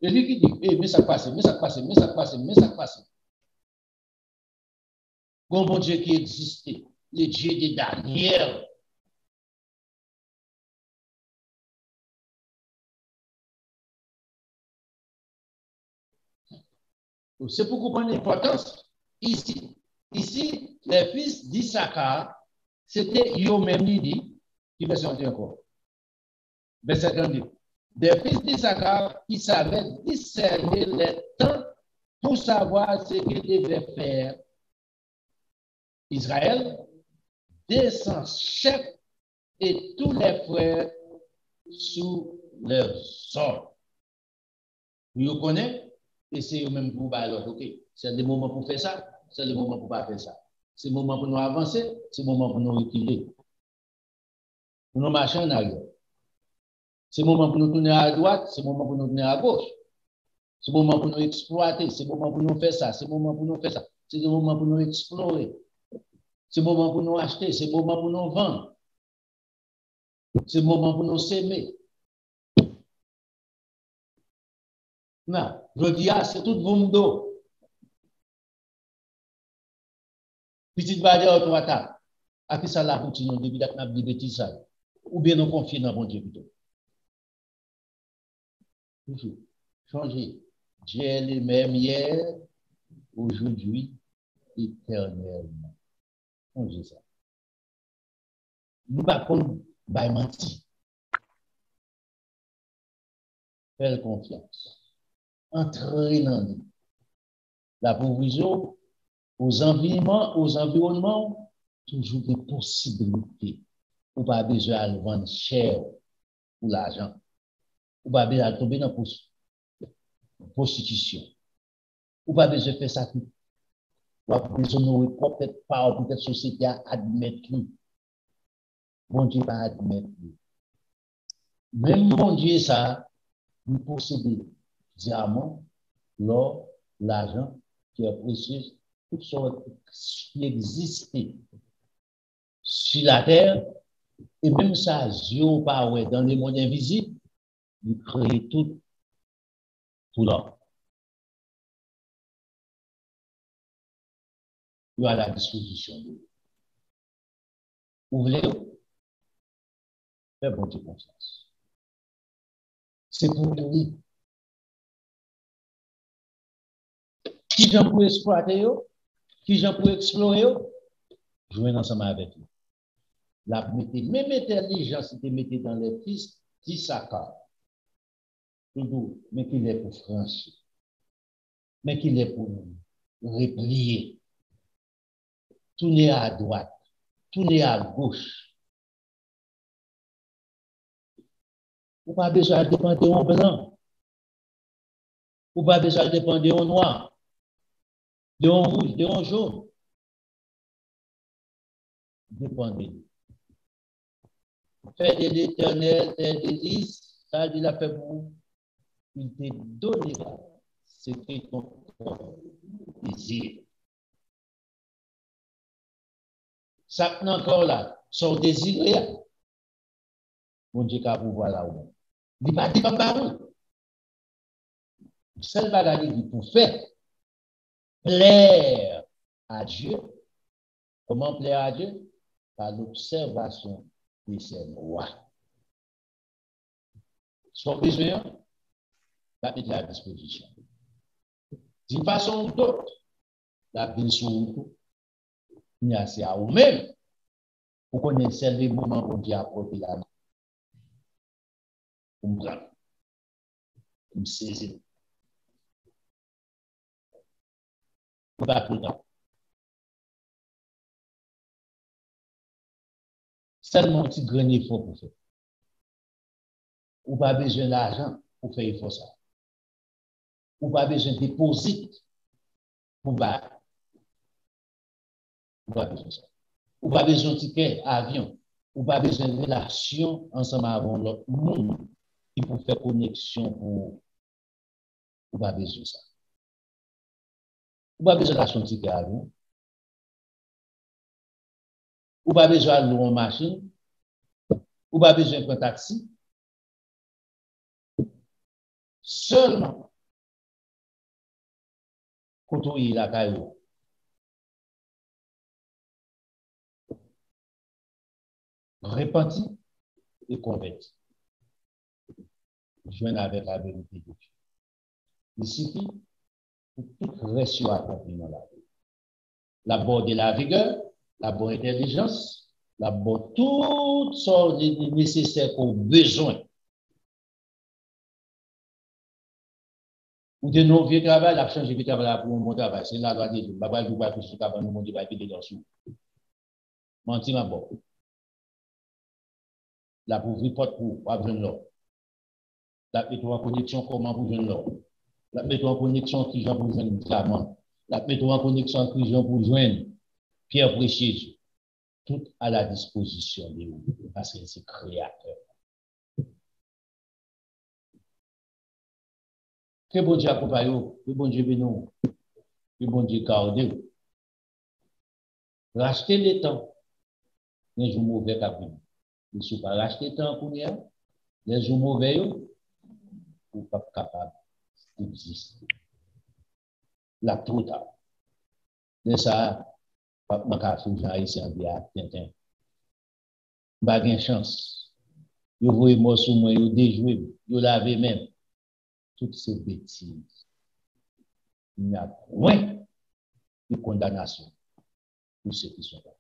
Et lui qui dit, mais ça passe, mais ça passe, mais ça passe, mais ça passe. Bon bon Dieu qui existait, le Dieu de Daniel. C'est pour comprendre l'importance. Ici, les fils d'Issachar, c'était eux-mêmes dit, qui me sont encore. Verset 32. Des fils d'Issachar qui savaient discerner les temps pour savoir ce que devait faire Israël, descend chef et tous les frères sous leur sort. Vous connaissez? Et c'est eux-mêmes pour alors, ok, c'est le moment pour faire ça, c'est le moment pour pas faire ça. C'est le moment pour nous avancer, c'est le moment pour nous reculer. Pour nous marcher en arrière. C'est le moment pour nous tourner à droite, c'est le moment pour nous tourner à gauche. C'est le moment pour nous exploiter, c'est le moment pour nous faire ça, c'est le moment pour nous faire ça. C'est le moment pour nous explorer. C'est le moment pour nous acheter, c'est le moment pour nous vendre. C'est le moment pour nous s'aimer. Non, je dis, c'est tout le monde. Petite barrière autour à table. À qui ça la continue depuis la table de bêtises, ou bien nous confier dans bon Dieu plutôt. Toujours. Changer. Dieu est le même hier, aujourd'hui, éternellement. Changer ça. Nous ne pouvons pas mentir. Faire confiance. Entrer dans nous. La provision aux environnements, toujours des possibilités. Ou pas besoin de vendre cher pour l'argent. Ou pas besoin de tomber dans la prostitution. Ou pas besoin de faire ça. Ou pas besoin de peut-être pas, peut-être société à admettre. Bon Dieu va admettre. Même bon Dieu, ça, nous posséder diamant, l'or, l'argent, qui est précieux, toutes sortes qui existent sur la terre, Et même ça, Dieu pas ouais, dans les mondes invisibles, il crée tout là. Il est à la disposition de vous. Vous voulez faire bonne confiance. C'est pour lui. Qui j'en peux exploiter, qui j'en peux explorer, jouer ensemble avec lui. La même intelligence qui mettez dans les fils, qui s'accorde. Mais qu'il est pour franchir. Mais qu'il est pour replier. Tourner à droite. Tourner à gauche. Ou pas besoin de dépendre en blanc. Ou pas besoin de dépendre en noir. De en rouge, de en jaune. Dépendez. Fait de l'éternel tes délices, ça dit la fait pour vous. Il te donnera ce que ton désir. Ça encore là, son désir, mon Dieu, qu'à vous voir là où. Il va dire parole. Seul bagage qui pour faire plaire à Dieu. Comment plaire à Dieu? Par l'observation de ses lois. Son besoin, la mettre à disposition. D'une façon ou d'autre, la bénédiction, il y a assez à vous-même pour connaître les moments où Dieu a apporté la main. Pour me prendre, pour me saisir. Pas tout le temps. Seulement un petit grenier fort pour faire. Ou pas besoin d'argent pour faire effort ça. Ou pas besoin de déposit pour battre. Ou pas besoin de ça. Ou pas besoin de ticket avion. Ou pas besoin de relation ensemble avec l'autre monde qui pour faire connexion pour. Ou pas besoin de ça. Ou pas besoin d'acheter un ticket avion. Ou pas besoin de louer une machine. Ou pas besoin de un taxi. Seulement, quand il la caillou. Repenti et converti. Joindre avec la vérité de Dieu. Il suffit pour tout reste accompli dans la vie. La bonne de la rigueur, la bonne intelligence, la bonne toutes sortes de nécessaires qu'on a besoin. Ou de nos vieux travail, la change de travail pour un bon travail. C'est là, la Dieu, bah, vous va toucher travail, nous, mon Dieu, va piquer dans sous. Menti, ma bonne. La pour ouvrir porte pour avoir l'or. La mettre en connexion, comment vous joindre l'or. La mettre en connexion, qui j'en pour joindre diamant. La mettre en connexion, qui j'en pour joindre Pierre Précieux. Tout à la disposition de vous, parce que c'est créateur. Que bon Dieu accompagne, que bon Dieu bénisse, que bon Dieu garde. Rachetez le temps. Les jours mauvais capable. Ne sont pas racheter le temps pour rien. Les jours mauvais, vous n'êtes pas capable d'exister. La totale. Mais ça, ma café, j'ai ici en bien, Tintin. Pas de chance. Vous voyez moi sur moi, vous déjouez, vous lavez même. Toutes ces bêtises. Il n'y a point de condamnation pour ceux qui sont là.